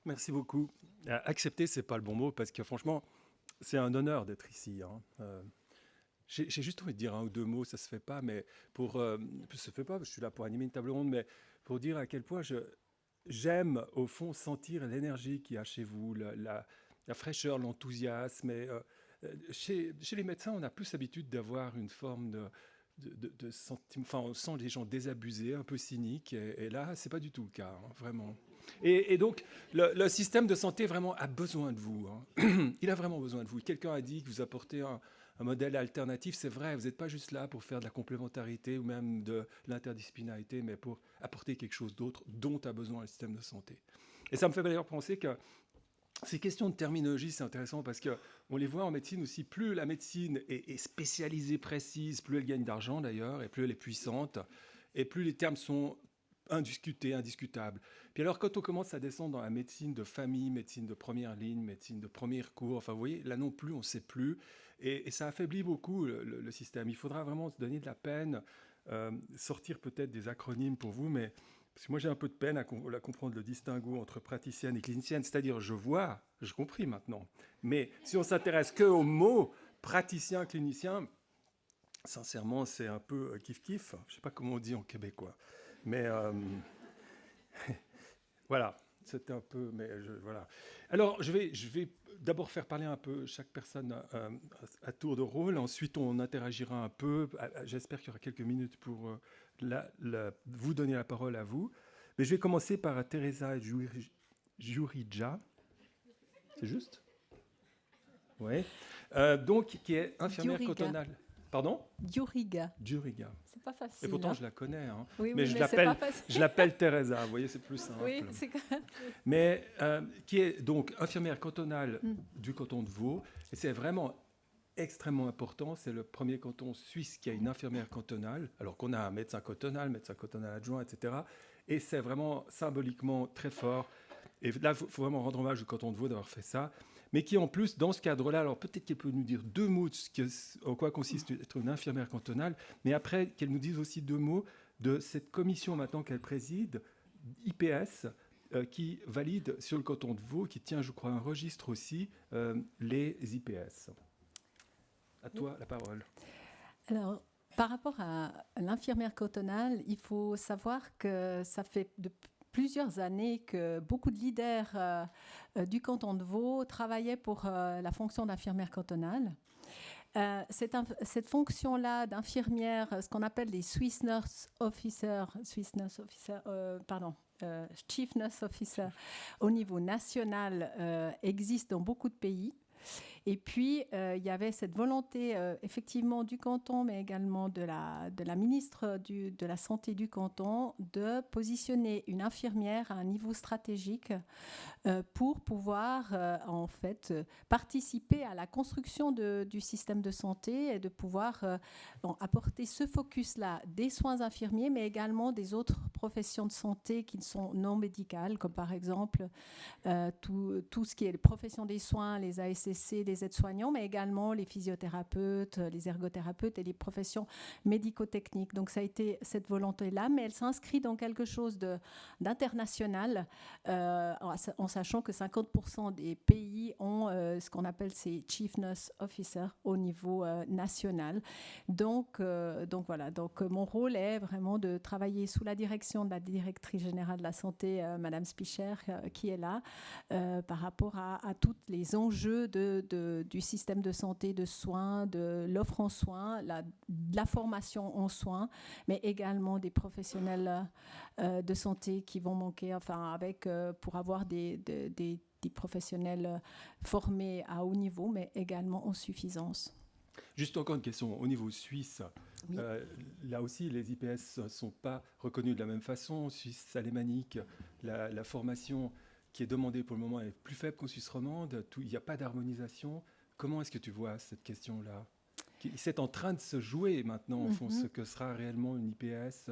Merci beaucoup. Accepter, c'est pas le bon mot parce que franchement, c'est un honneur d'être ici, hein. J'ai juste envie de dire un ou deux mots, ça se fait pas, mais ça se fait pas, je suis là pour animer une table ronde, mais pour dire à quel point j'aime au fond sentir l'énergie qu'il y a chez vous, la fraîcheur, l'enthousiasme. Chez les médecins, on a plus l'habitude d'avoir une forme de sentiment, enfin, on sent les gens désabusés, un peu cyniques, et là, c'est pas du tout le cas, hein, vraiment. Et donc, le système de santé vraiment a besoin de vous, hein. Il a vraiment besoin de vous. Quelqu'un a dit que vous apportez un modèle alternatif. C'est vrai, vous n'êtes pas juste là pour faire de la complémentarité ou même de l'interdisciplinarité, mais pour apporter quelque chose d'autre dont a besoin le système de santé. Et ça me fait d'ailleurs penser que ces questions de terminologie, c'est intéressant parce qu'on les voit en médecine aussi. Plus la médecine est spécialisée, précise, plus elle gagne d'argent d'ailleurs, et plus elle est puissante, et plus les termes sont indiscutés, indiscutables. Puis alors, quand on commence à descendre dans la médecine de famille, médecine de première ligne, médecine de premier recours, enfin, vous voyez, là non plus, on ne sait plus. Et ça affaiblit beaucoup le système. Il faudra vraiment se donner de la peine, sortir peut-être des acronymes pour vous, mais parce que moi j'ai un peu de peine à comprendre le distinguo entre praticienne et clinicienne, c'est-à-dire je vois, j'ai compris maintenant. Mais si on s'intéresse que aux mots praticien, clinicien, sincèrement c'est un peu kiff-kiff. Je ne sais pas comment on dit en québécois. Mais voilà, c'était un peu. Voilà. Alors je vais d'abord faire parler un peu chaque personne à tour de rôle. Ensuite on interagira un peu. J'espère qu'il y aura quelques minutes pour vous donner la parole à vous. Mais je vais commencer par Teresa Jurija. C'est juste? Oui. Donc, qui est infirmière Diuriga. cantonale. Pardon? Diuriga. Juriga. C'est pas Et facile, pourtant, hein? je la connais, hein. Oui, Mais oui, mais c'est pas facile. je l'appelle Teresa. Vous voyez, c'est plus Oui, simple. c'est quand même. Mais qui est donc infirmière cantonale Mm. du canton de Vaud. Et c'est vraiment extrêmement important. C'est le premier canton suisse qui a une infirmière cantonale, alors qu'on a un médecin cantonal adjoint, etc. Et c'est vraiment symboliquement très fort. Et là, il faut vraiment rendre hommage au canton de Vaud d'avoir fait ça. Mais qui, en plus, dans ce cadre-là, alors peut-être qu'elle peut nous dire deux mots de en quoi consiste être une infirmière cantonale, mais après, qu'elle nous dise aussi deux mots de cette commission maintenant qu'elle préside, IPS, qui valide sur le canton de Vaud, qui tient, je crois, un registre aussi, les IPS. À toi la parole. Alors, par rapport à l'infirmière cantonale, il faut savoir que ça fait plusieurs années que beaucoup de leaders du canton de Vaud travaillaient pour la fonction d'infirmière cantonale. Cette fonction-là d'infirmière, ce qu'on appelle les Chief Nurse Officer, au niveau national, existe dans beaucoup de pays. Et puis, il y avait cette volonté, effectivement, du canton, mais également de la ministre de la Santé du canton, de positionner une infirmière à un niveau stratégique pour pouvoir, en fait, participer à la construction du système de santé et de pouvoir apporter ce focus-là des soins infirmiers, mais également des autres professions de santé qui sont non médicales, comme par exemple tout ce qui est les professions des soins, les ASSC, les aides-soignants, mais également les physiothérapeutes, les ergothérapeutes et les professions médico-techniques. Donc ça a été cette volonté-là, mais elle s'inscrit dans quelque chose d'international, en sachant que 50% des pays ont ce qu'on appelle ces Chief Nurse Officers au niveau national. Donc voilà, donc mon rôle est vraiment de travailler sous la direction de la directrice générale de la santé, Madame Spicher, qui est là, par rapport à tous les enjeux du système de santé, de soins, de l'offre en soins, de la formation en soins, mais également des professionnels de santé qui vont manquer, enfin, pour avoir des professionnels formés à haut niveau, mais également en suffisance. Juste encore une question. Au niveau suisse, Oui. là aussi, les IPS ne sont pas reconnus de la même façon. Suisse alémanique, la formation qui est demandée pour le moment est plus faible qu'en Suisse romande. Il n'y a pas d'harmonisation. Comment est-ce que tu vois cette question-là? C'est en train de se jouer maintenant, au fond, ce que sera réellement une IPS.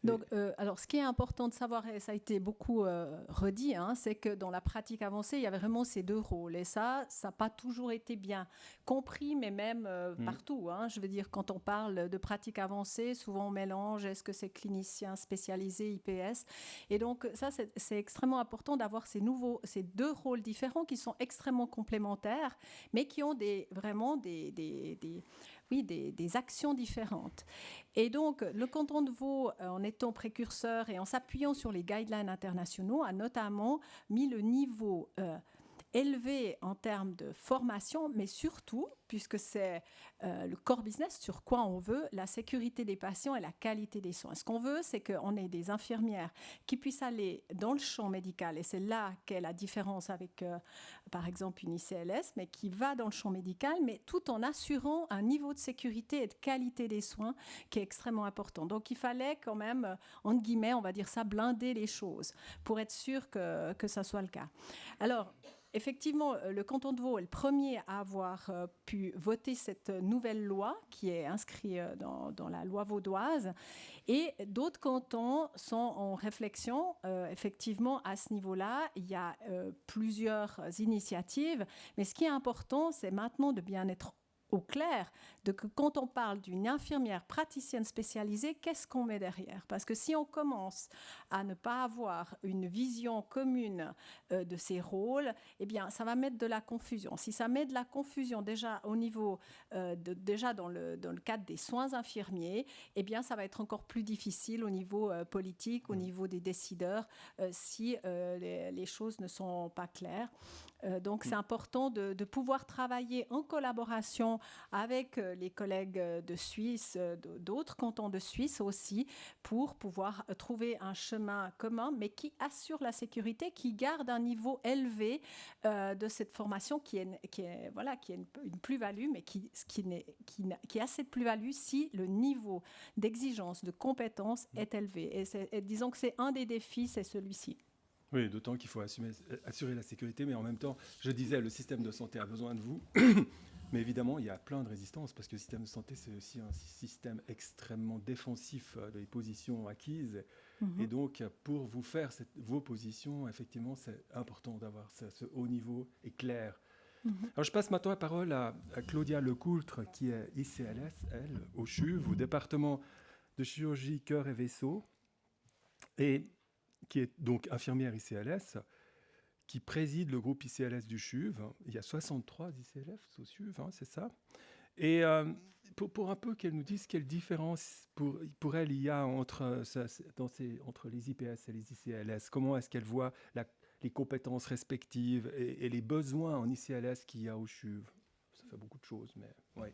Donc, alors, ce qui est important de savoir, et ça a été beaucoup redit, hein, c'est que dans la pratique avancée, il y avait vraiment ces deux rôles. Et ça n'a pas toujours été bien compris, mais même partout. Hein. Je veux dire, quand on parle de pratique avancée, souvent on mélange, est-ce que c'est clinicien spécialisé, IPS? Et donc, ça, c'est extrêmement important d'avoir ces deux rôles différents qui sont extrêmement complémentaires, mais qui ont vraiment des actions différentes. Et donc, le canton de Vaud, en étant précurseur et en s'appuyant sur les guidelines internationaux, a notamment mis le niveau élevé en termes de formation, mais surtout, puisque c'est le core business, sur quoi on veut, la sécurité des patients et la qualité des soins. Ce qu'on veut, c'est qu'on ait des infirmières qui puissent aller dans le champ médical, et c'est là qu'est la différence avec, par exemple, une ICLS, mais qui va dans le champ médical, mais tout en assurant un niveau de sécurité et de qualité des soins qui est extrêmement important. Donc, il fallait quand même, entre guillemets, on va dire ça, blinder les choses pour être sûr que ça soit le cas. Alors, effectivement, le canton de Vaud est le premier à avoir pu voter cette nouvelle loi qui est inscrite dans la loi vaudoise. Et d'autres cantons sont en réflexion. Effectivement, à ce niveau-là, il y a plusieurs initiatives. Mais ce qui est important, c'est maintenant de bien être au clair de que quand on parle d'une infirmière praticienne spécialisée, qu'est-ce qu'on met derrière? Parce que si on commence à ne pas avoir une vision commune de ces rôles, eh bien, ça va mettre de la confusion. Si ça met de la confusion déjà au niveau, déjà dans le cadre des soins infirmiers, eh bien, ça va être encore plus difficile au niveau politique, au niveau des décideurs, si les choses ne sont pas claires. Donc, c'est important de pouvoir travailler en collaboration avec les collègues de Suisse, d'autres cantons de Suisse aussi, pour pouvoir trouver un chemin commun, mais qui assure la sécurité, qui garde un niveau élevé de cette formation qui est une plus-value, mais qui a assez de plus-value si le niveau d'exigence, de compétence est élevé. Et disons que c'est un des défis, c'est celui-ci. Oui, d'autant qu'il faut assurer la sécurité, mais en même temps, je disais, le système de santé a besoin de vous. Mais évidemment, il y a plein de résistances, parce que le système de santé, c'est aussi un système extrêmement défensif des positions acquises. Et donc, pour vous faire vos positions, effectivement, c'est important d'avoir ce haut niveau et clair. Alors, je passe maintenant la parole à Claudia Lecoultre, qui est ICLS, elle, au CHUV, au département de chirurgie cœur et vaisseaux, et qui est donc infirmière ICLS, qui préside le groupe ICLS du CHUV. Il y a 63 ICLS au CHUV, hein, c'est ça. Et pour un peu qu'elle nous dise quelle différence pour elle il y a entre les IPS et les ICLS. Comment est-ce qu'elle voit les compétences respectives et les besoins en ICLS qu'il y a au CHUV. Ça fait beaucoup de choses, mais oui.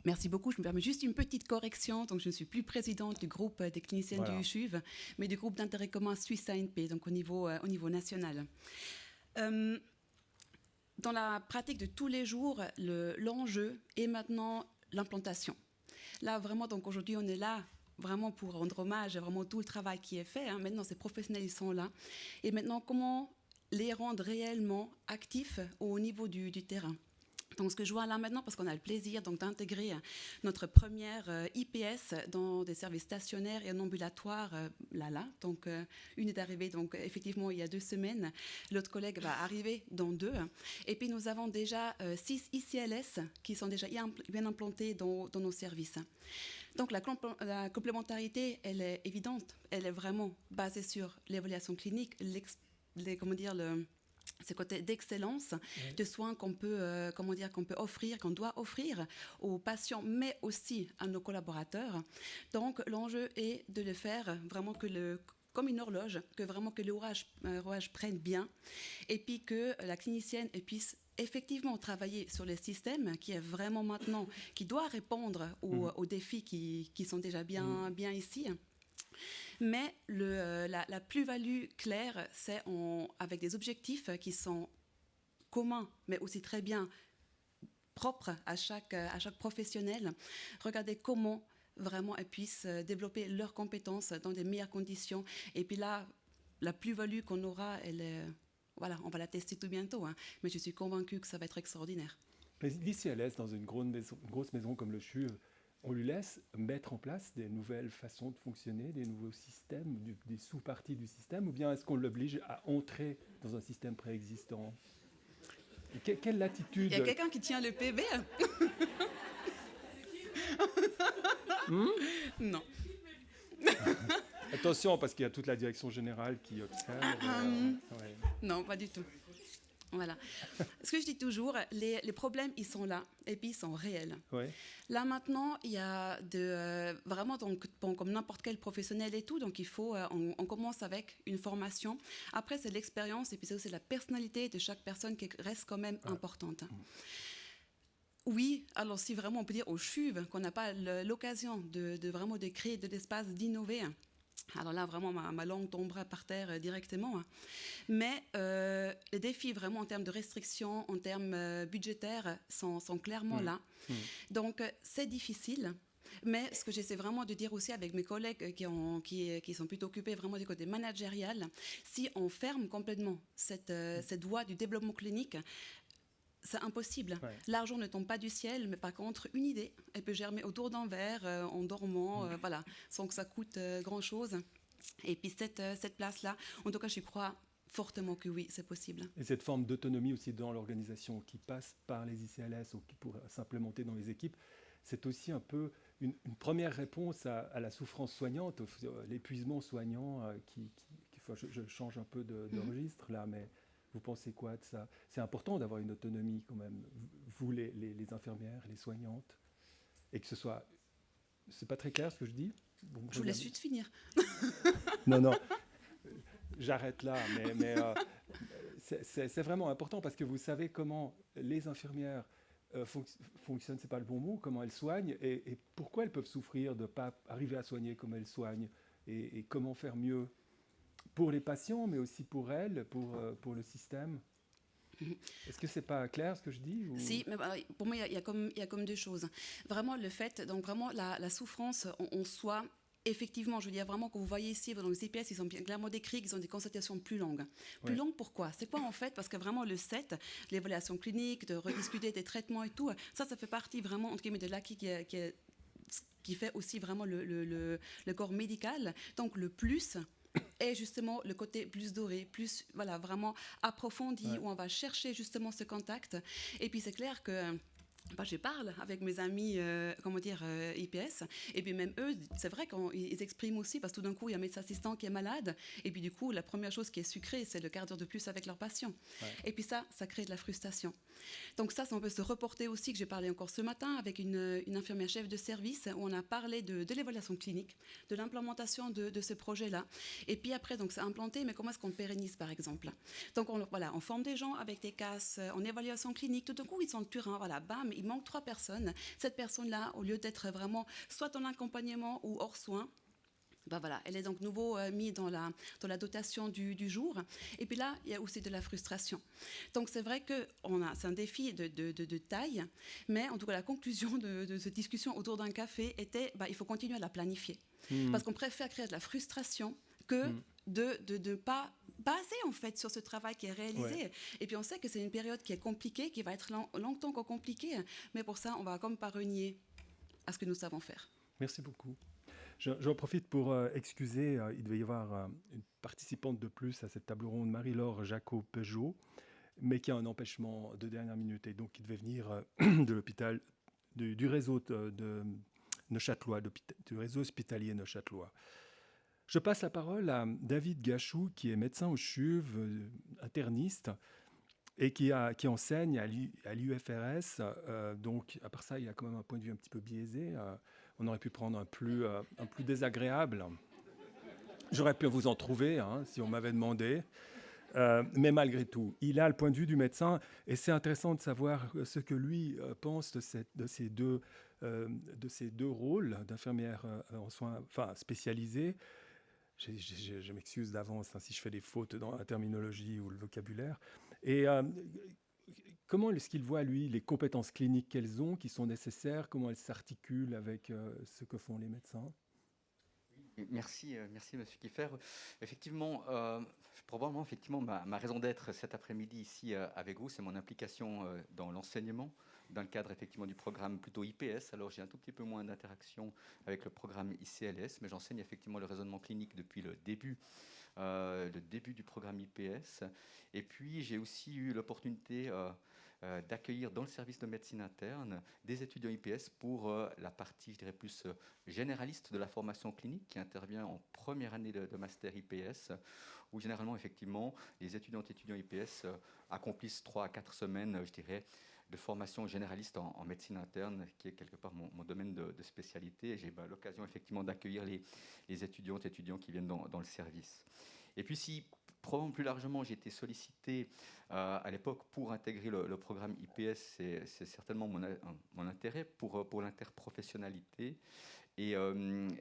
Merci beaucoup. Je me permets juste une petite correction. Donc, je ne suis plus présidente du groupe des cliniciennes du CHUV, mais du groupe d'intérêt commun Suisse ANP, donc au niveau national. Dans la pratique de tous les jours, l'enjeu est maintenant l'implantation. Là, vraiment, donc aujourd'hui, on est là vraiment pour rendre hommage à vraiment tout le travail qui est fait. Hein. Maintenant, ces professionnels, ils sont là. Et maintenant, comment les rendre réellement actifs au niveau du terrain? Donc, ce que je vois là maintenant, parce qu'on a le plaisir donc, d'intégrer notre première IPS dans des services stationnaires et en ambulatoire, Donc, une est arrivée, donc, effectivement, il y a 2 semaines. L'autre collègue va arriver dans 2. Et puis, nous avons déjà 6 ICLS qui sont déjà bien implantés dans nos services. Donc, la complémentarité, elle est évidente. Elle est vraiment basée sur l'évaluation clinique, ce côté d'excellence de soins qu'on peut offrir, qu'on doit offrir aux patients, mais aussi à nos collaborateurs. Donc, l'enjeu est de le faire vraiment comme une horloge, que l'orage prenne bien, et puis que la clinicienne puisse effectivement travailler sur le système qui est vraiment maintenant, qui doit répondre aux défis qui sont déjà bien ici. Mais la plus-value claire, c'est avec des objectifs qui sont communs, mais aussi très bien propres à chaque professionnel. Regardez comment vraiment elles puissent développer leurs compétences dans des meilleures conditions. Et puis là, la plus-value qu'on aura, on va la tester tout bientôt. Hein, mais je suis convaincue que ça va être extraordinaire. L'ICLS, dans une grosse maison comme le CHUV, on lui laisse mettre en place des nouvelles façons de fonctionner, des nouveaux systèmes, des sous-parties du système, ou bien est-ce qu'on l'oblige à entrer dans un système préexistant? Quelle Il latitude? y a quelqu'un qui tient le PB? Non. Attention, parce qu'il y a toute la direction générale qui observe. Ouais. Non, pas du tout. Voilà. Ce que je dis toujours, les problèmes, ils sont là, et puis ils sont réels. Ouais. Là, maintenant, il y a vraiment, donc, bon, comme n'importe quel professionnel et tout, donc il faut, on commence avec une formation. Après, c'est l'expérience, et puis c'est aussi la personnalité de chaque personne qui reste quand même importante. Oui, alors si vraiment on peut dire aux chuves qu'on n'a pas l'occasion de vraiment de créer de l'espace, d'innover, alors là, vraiment, ma langue tombera par terre directement. Mais les défis, vraiment, en termes de restrictions, en termes budgétaires, sont clairement là. Donc, c'est difficile. Mais ce que j'essaie vraiment de dire aussi avec mes collègues qui sont plutôt occupés vraiment du côté managérial, si on ferme complètement cette voie du développement clinique, c'est impossible. Ouais. L'argent ne tombe pas du ciel, mais par contre, une idée, elle peut germer autour d'un verre, en dormant, voilà, sans que ça coûte grand-chose. Et puis cette place-là, en tout cas, je crois fortement que oui, c'est possible. Et cette forme d'autonomie aussi dans l'organisation qui passe par les ICLS ou qui pourrait s'implémenter dans les équipes, c'est aussi un peu une première réponse à la souffrance soignante, l'épuisement soignant enfin, je change un peu de registre là, mais vous pensez quoi de ça? C'est important d'avoir une autonomie quand même, vous les infirmières, les soignantes, et que ce soit... C'est pas très clair ce que je dis? Je vous laisse juste finir. Non, j'arrête là, mais c'est vraiment important parce que vous savez comment les infirmières fonctionnent, c'est pas le bon mot, comment elles soignent et pourquoi elles peuvent souffrir de ne pas arriver à soigner comme elles soignent et comment faire mieux pour les patients, mais aussi pour elles, pour le système. Est-ce que c'est pas clair ce que je dis ou... Si, mais pour moi, il y a comme deux choses. Vraiment, le fait, donc vraiment la souffrance en soi, effectivement, je veux dire vraiment que vous voyez ici, dans les IPS, ils sont bien clairement décrits, ils ont des consultations plus longues. Plus longues, pourquoi? C'est quoi en fait? Parce que vraiment le 7, l'évaluation clinique, de rediscuter des traitements et tout, ça fait partie vraiment, entre guillemets, de l'acquis qui fait aussi vraiment le corps médical. Donc le plus... est justement le côté plus doré, plus voilà, vraiment approfondi, où on va chercher justement ce contact. Et puis c'est clair que je parle avec mes amis IPS, et puis même eux, c'est vrai qu'ils expriment aussi, parce que tout d'un coup, il y a un médecin assistant qui est malade, et puis du coup, la première chose qui est sucrée, c'est le quart d'heure de plus avec leur patient. Ouais. Et puis ça crée de la frustration. Donc ça on peut se reporter aussi, que j'ai parlé encore ce matin avec une infirmière chef de service, où on a parlé de l'évaluation clinique, de l'implémentation de ce projet-là. Et puis après, donc c'est implanté, mais comment est-ce qu'on le pérennise, par exemple? Donc on forme des gens avec des casses en évaluation clinique, tout d'un coup, ils sont le terrain, voilà, bam, il manque 3 personnes. Cette personne-là, au lieu d'être vraiment soit en accompagnement ou hors soins, voilà, elle est donc nouveau mise dans la dotation du jour. Et puis là, il y a aussi de la frustration. Donc c'est vrai que c'est un défi de taille, mais en tout cas la conclusion de cette discussion autour d'un café était, il faut continuer à la planifier. Parce qu'on préfère créer de la frustration que de pas baser en fait sur ce travail qui est réalisé. Ouais. Et puis on sait que c'est une période qui est compliquée, qui va être longtemps encore compliquée, mais pour ça, on va comme pas renier à ce que nous savons faire. Merci beaucoup. J'en profite pour excuser, il devait y avoir une participante de plus à cette table ronde, Marie-Laure Jacot-Peugeot, mais qui a un empêchement de dernière minute et donc qui devait venir de l'hôpital, du réseau de Neuchâtelois, du réseau hospitalier neuchâtelois. Je passe la parole à David Gachou, qui est médecin au CHUV, interniste, et qui enseigne à l'UFRS. Donc, à part ça, il a quand même un point de vue un petit peu biaisé. On aurait pu prendre un plus désagréable. J'aurais pu vous en trouver, si on m'avait demandé. Mais malgré tout, il a le point de vue du médecin. Et c'est intéressant de savoir ce que lui pense de ces deux rôles d'infirmière en soins spécialisés. Je m'excuse d'avance si je fais des fautes dans la terminologie ou le vocabulaire. Et comment est-ce qu'il voit, lui, les compétences cliniques qu'elles ont, qui sont nécessaires, comment elles s'articulent avec ce que font les médecins? Merci Monsieur Kiefer. Effectivement, probablement ma raison d'être cet après-midi ici avec vous, c'est mon implication dans l'enseignement dans le cadre effectivement du programme plutôt IPS. Alors j'ai un tout petit peu moins d'interaction avec le programme ICLS, mais j'enseigne effectivement le raisonnement clinique depuis le début du programme IPS. Et puis j'ai aussi eu l'opportunité d'accueillir dans le service de médecine interne des étudiants IPS pour la partie, je dirais, plus généraliste de la formation clinique qui intervient en première année de master IPS, où généralement, effectivement, les étudiantes et étudiants IPS accomplissent 3 à 4 semaines, je dirais, de formation généraliste en médecine interne, qui est quelque part mon domaine de spécialité. Et j'ai l'occasion, effectivement, d'accueillir les étudiantes et étudiants qui viennent dans le service. Et puis, si probablement plus largement, j'ai été sollicité à l'époque pour intégrer le programme IPS, c'est certainement mon intérêt pour l'interprofessionnalité. Et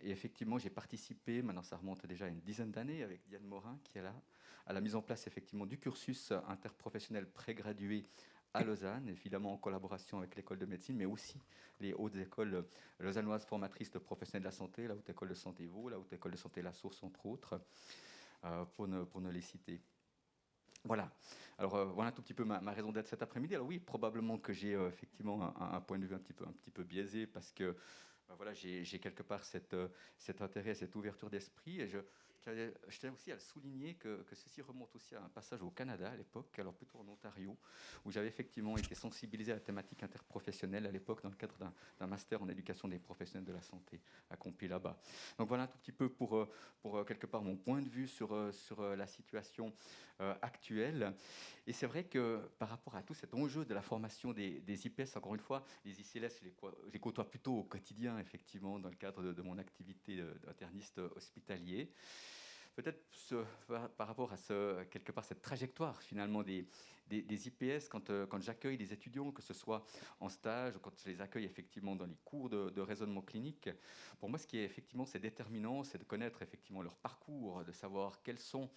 effectivement, j'ai participé, maintenant ça remonte déjà à une dizaine d'années, avec Diane Morin, qui est là, à la mise en place effectivement du cursus interprofessionnel prégradué à Lausanne, évidemment en collaboration avec l'école de médecine, mais aussi les hautes écoles lausannoises formatrices de professionnels de la santé, la haute école de santé Vaud, la haute école de santé La Source, entre autres, pour ne les citer. Voilà. Alors voilà un tout petit peu ma raison d'être cet après-midi. Alors oui, probablement que j'ai effectivement un point de vue un petit peu biaisé, parce que voilà, j'ai quelque part cet intérêt, cette ouverture d'esprit, et je tiens aussi à le souligner que ceci remonte aussi à un passage au Canada à l'époque, alors plutôt en Ontario, où j'avais effectivement été sensibilisé à la thématique interprofessionnelle à l'époque dans le cadre d'un master en éducation des professionnels de la santé accompli là-bas. Donc voilà un tout petit peu pour quelque part mon point de vue sur la situation actuelle. Et c'est vrai que par rapport à tout cet enjeu de la formation des IPS, encore une fois, les ICLS, je les côtoie plutôt au quotidien, effectivement, dans le cadre de mon activité d'interniste hospitalier. Peut-être par rapport à quelque part cette trajectoire finalement des IPS, quand j'accueille des étudiants, que ce soit en stage ou quand je les accueille effectivement dans les cours de raisonnement clinique, pour moi ce qui est effectivement c'est déterminant, c'est de connaître effectivement leur parcours, de savoir quelles sont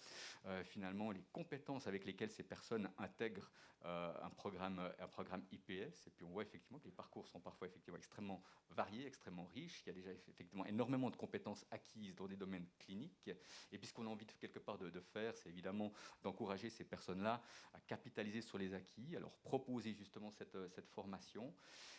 finalement les compétences avec lesquelles ces personnes intègrent un programme IPS. Et puis on voit effectivement que les parcours sont parfois effectivement extrêmement variés, extrêmement riches. Il y a déjà effectivement énormément de compétences acquises dans des domaines cliniques. Et puis ce qu'on a envie quelque part de faire, c'est évidemment d'encourager ces personnes-là à capitaliser sur les acquis, à leur proposer justement cette formation.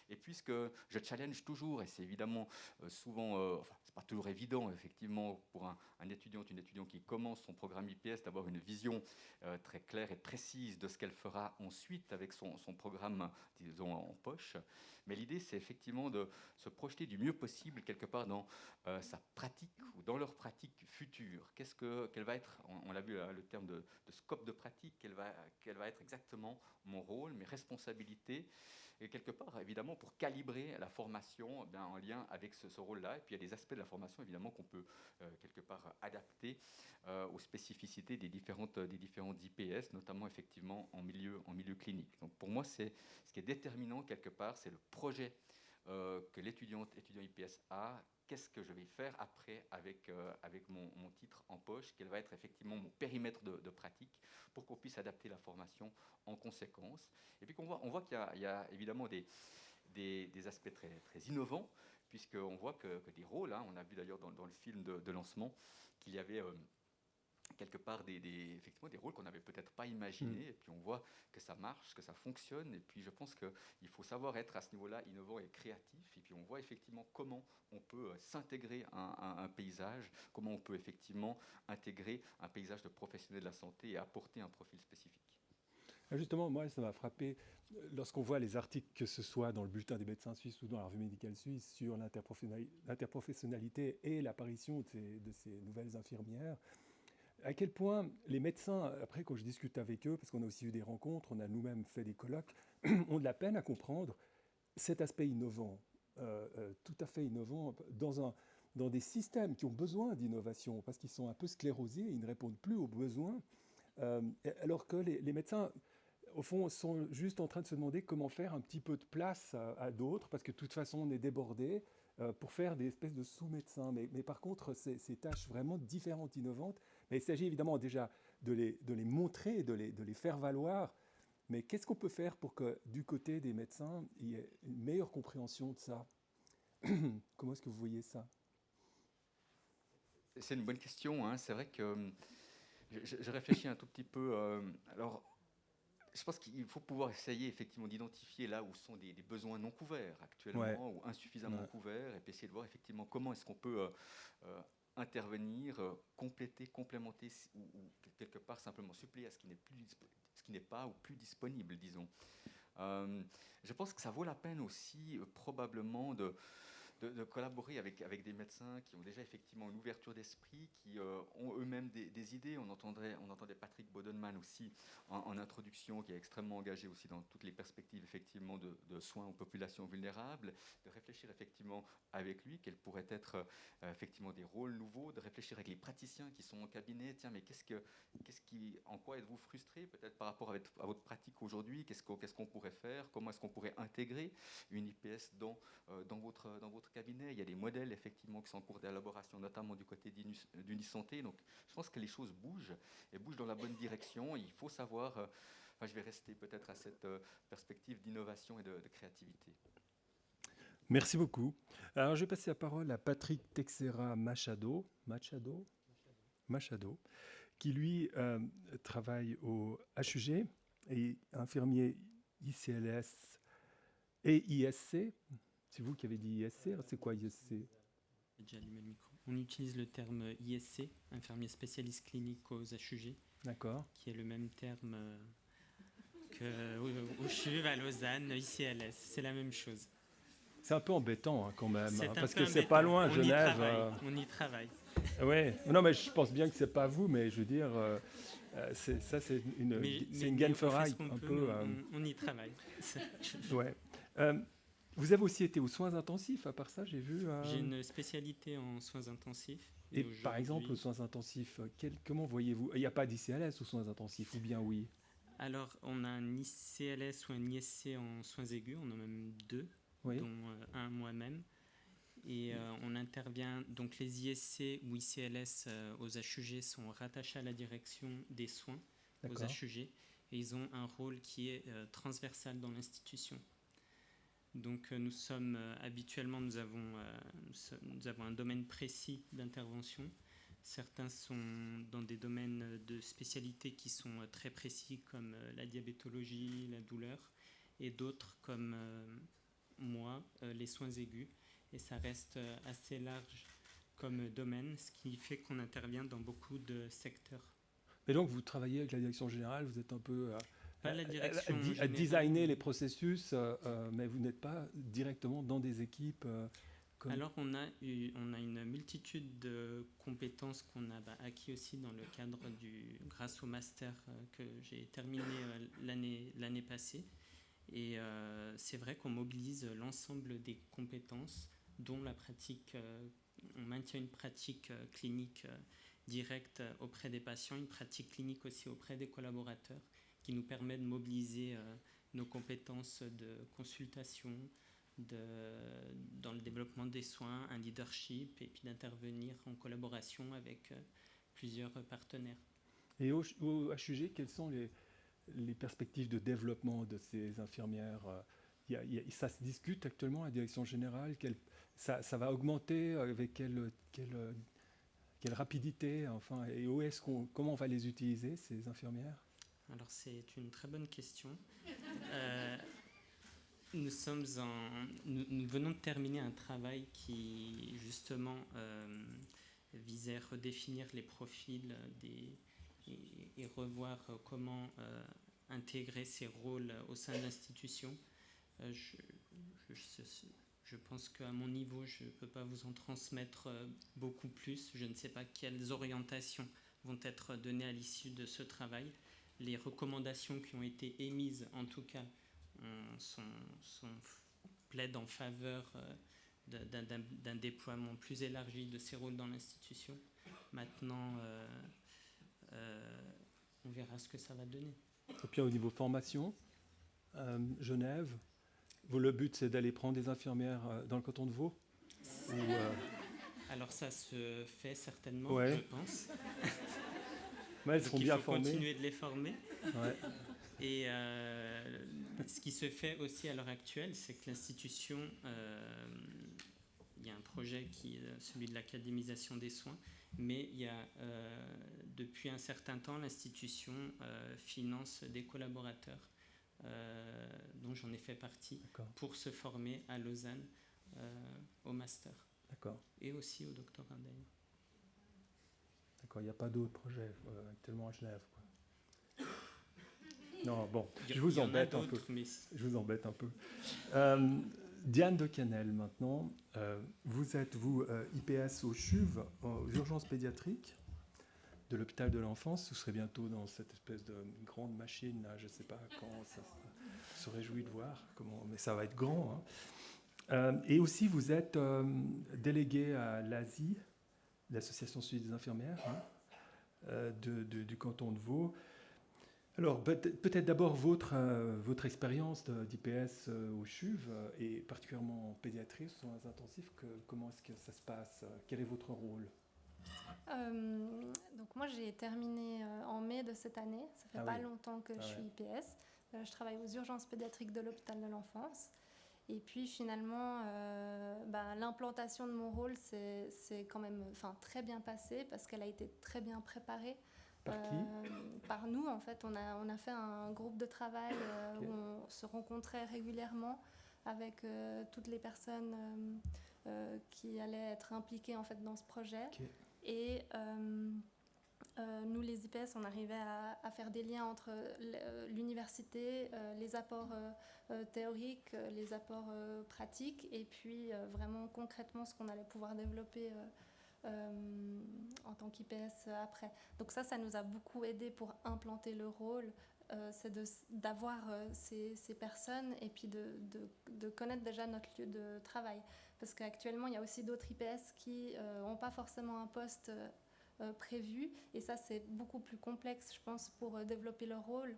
Et puisque je challenge toujours, et c'est évidemment souvent, enfin, c'est pas toujours évident, effectivement, pour un étudiant, une étudiante qui commence son programme IPS, d'avoir une vision très claire et précise de ce qu'elle fera ensuite avec son programme, disons, en poche. Mais l'idée, c'est effectivement de se projeter du mieux possible, quelque part, dans sa pratique ou dans leur pratique future. Quel va être, on l'a vu, le terme de scope de pratique, quel va être exactement mon rôle, mes responsabilités, et quelque part, évidemment, pour calibrer la formation en lien avec ce rôle-là. Et puis, il y a des aspects de la formation, évidemment, qu'on peut quelque part adapter aux spécificités des différentes IPS, notamment, effectivement, en milieu clinique. Donc, pour moi, ce qui est déterminant, quelque part, c'est le projet que l'étudiant IPS a. Qu'est-ce que je vais faire après avec mon titre en poche? Quel va être effectivement mon périmètre de pratique pour qu'on puisse adapter la formation en conséquence? Et puis on voit qu'il y a évidemment des aspects très, très innovants, puisqu'on voit que des rôles, hein, on a vu d'ailleurs dans le film de lancement qu'il y avait quelque part effectivement des rôles qu'on n'avait peut-être pas imaginés, et puis on voit que ça marche, que ça fonctionne, et puis je pense qu'il faut savoir être à ce niveau-là innovant et créatif, et puis on voit effectivement comment on peut s'intégrer un paysage, comment on peut effectivement intégrer un paysage de professionnels de la santé et apporter un profil spécifique. Justement, moi, ça m'a frappé lorsqu'on voit les articles, que ce soit dans le Bulletin des médecins suisses ou dans la Revue médicale suisse, sur l'interprofessionnalité et l'apparition de ces nouvelles infirmières. À quel point les médecins, après quand je discute avec eux, parce qu'on a aussi eu des rencontres, on a nous-mêmes fait des colloques, ont de la peine à comprendre cet aspect innovant, tout à fait innovant, dans des systèmes qui ont besoin d'innovation, parce qu'ils sont un peu sclérosés, ils ne répondent plus aux besoins, alors que les médecins, au fond, sont juste en train de se demander comment faire un petit peu de place à d'autres, parce que de toute façon, on est débordés, pour faire des espèces de sous-médecins. Mais par contre, ces tâches vraiment différentes, innovantes, mais il s'agit évidemment déjà de les montrer, de les faire valoir. Mais qu'est-ce qu'on peut faire pour que du côté des médecins, il y ait une meilleure compréhension de ça? Comment est-ce que vous voyez ça? C'est une bonne question, hein. C'est vrai que je réfléchis un tout petit peu. Alors, je pense qu'il faut pouvoir essayer effectivement d'identifier là où sont des besoins non couverts actuellement Ouais. ou insuffisamment Ouais. couverts, et puis essayer de voir effectivement comment est-ce qu'on peut intervenir, compléter, complémenter ou quelque part simplement suppléer à ce qui n'est plus ce qui n'est pas ou plus disponible, disons. Je pense que ça vaut la peine aussi probablement de collaborer avec des médecins qui ont déjà effectivement une ouverture d'esprit, qui ont eux-mêmes des idées. On entendait Patrick Bodenman aussi en introduction, qui est extrêmement engagé aussi dans toutes les perspectives effectivement de soins aux populations vulnérables, de réfléchir effectivement avec lui quels pourraient être effectivement des rôles nouveaux, de réfléchir avec les praticiens qui sont en cabinet. Tiens, mais en quoi êtes-vous frustré peut-être par rapport à votre pratique aujourd'hui? Qu'est-ce qu'on pourrait faire? Comment est-ce qu'on pourrait intégrer une IPS dans votre cabinet? Il y a des modèles effectivement qui sont en cours d'élaboration, notamment du côté d'Unisanté. Donc je pense que les choses bougent et bougent dans la bonne direction. Il faut savoir, je vais rester peut-être à cette perspective d'innovation et de créativité. Merci beaucoup. Alors, je vais passer la parole à Patrick Teixeira Machado, qui lui travaille au HUG et infirmier ICLS et ISC. C'est vous qui avez dit ISC, c'est quoi ISC? J'ai déjà allumé le micro. On utilise le terme ISC, infirmier spécialiste clinique aux HUG, D'accord. qui est le même terme qu'au CHUV, à Lausanne, ICLS. C'est la même chose. C'est un peu embêtant quand même, C'est parce un peu que c'est embêtant. pas loin, On Genève. On y travaille. Ouais. Non, mais je pense bien que c'est pas vous, mais je veux dire, c'est une gaine-ferraille un peu. On y travaille. Ouais. Vous avez aussi été aux soins intensifs, à part ça, j'ai vu. J'ai une spécialité en soins intensifs. Et par exemple, aux soins intensifs, comment voyez-vous? Il n'y a pas d'ICLS aux soins intensifs, ou bien oui? Alors, on a un ICLS ou un ISC en soins aigus, on en a même deux, Oui. dont un moi-même. Et on intervient, donc les ISC ou ICLS aux HUG sont rattachés à la direction des soins aux HUG, et ils ont un rôle qui est transversal dans l'institution. Donc habituellement, nous avons un domaine précis d'intervention. Certains sont dans des domaines de spécialité qui sont très précis, comme la diabétologie, la douleur, et d'autres comme moi, les soins aigus. Et ça reste assez large comme domaine, ce qui fait qu'on intervient dans beaucoup de secteurs. Et donc, vous travaillez avec la direction générale, vous êtes un peu à designer les processus, mais vous n'êtes pas directement dans des équipes. Alors, on a une multitude de compétences qu'on a acquis aussi dans le cadre grâce au master que j'ai terminé l'année passée. Et c'est vrai qu'on mobilise l'ensemble des compétences, dont la pratique. On maintient une pratique clinique directe auprès des patients, une pratique clinique aussi auprès des collaborateurs, qui nous permet de mobiliser nos compétences de consultation, dans le développement des soins, un leadership, et puis d'intervenir en collaboration avec plusieurs partenaires. Et au HUG, quelles sont les perspectives de développement de ces infirmières? Ça se discute actuellement à la direction générale, ça va augmenter avec quelle rapidité, enfin, et comment on va les utiliser, ces infirmières? Alors c'est une très bonne question. Nous venons de terminer un travail qui justement visait à redéfinir les profils et revoir comment intégrer ces rôles au sein de l'institution. Je pense qu'à mon niveau, je ne peux pas vous en transmettre beaucoup plus. Je ne sais pas quelles orientations vont être données à l'issue de ce travail. Les recommandations qui ont été émises, en tout cas, plaident en faveur d'un déploiement plus élargi de ces rôles dans l'institution. Maintenant, on verra ce que ça va donner. Et puis au niveau formation, Genève, le but c'est d'aller prendre des infirmières dans le canton de Vaud Alors ça se fait certainement, ouais. Je pense. Mais elles seront bien formées. Il faut continuer de les former. Ouais. Et ce qui se fait aussi à l'heure actuelle, c'est que l'institution, il y a un projet qui est celui de l'académisation des soins, mais il y a, depuis un certain temps, l'institution finance des collaborateurs dont j'en ai fait partie pour se former à Lausanne au master. D'accord. Et aussi au doctorat d'ailleurs. D'accord, il n'y a pas d'autres projets actuellement à Genève, quoi. Non, bon, je vous embête un peu. Je vous embête un peu. Diane de Canel, maintenant. Vous êtes, IPS au CHUV, aux urgences pédiatriques de l'hôpital de l'enfance. Vous serez bientôt dans cette espèce de grande machine, là. Je ne sais pas quand ça se réjouit de voir, mais ça va être grand. Hein. Et aussi, vous êtes délégué à l'ASI, l'Association suisse des infirmières, hein, du canton de Vaud. Alors, peut-être d'abord votre expérience d'IPS au CHUV, et particulièrement en pédiatrie, soins intensifs. Comment est-ce que ça se passe? Quel est votre rôle? Donc moi, j'ai terminé en mai de cette année. Ça fait pas longtemps que je suis IPS. Je travaille aux urgences pédiatriques de l'hôpital de l'enfance. Et puis finalement, l'implantation de mon rôle c'est quand même très bien passé parce qu'elle a été très bien préparée. Par qui? Par nous, en fait. On a fait un groupe de travail où on se rencontrait régulièrement avec toutes les personnes qui allaient être impliquées en fait, dans ce projet. Okay. Et nous, les IPS, on arrivait à faire des liens entre l'université, les apports théoriques, les apports pratiques, et puis vraiment concrètement ce qu'on allait pouvoir développer en tant qu'IPS après. Donc ça nous a beaucoup aidé pour implanter le rôle, c'est d'avoir ces personnes et puis de connaître déjà notre lieu de travail. Parce qu'actuellement, il y a aussi d'autres IPS qui n'ont pas forcément un poste prévu, et ça c'est beaucoup plus complexe, je pense, pour développer leur rôle.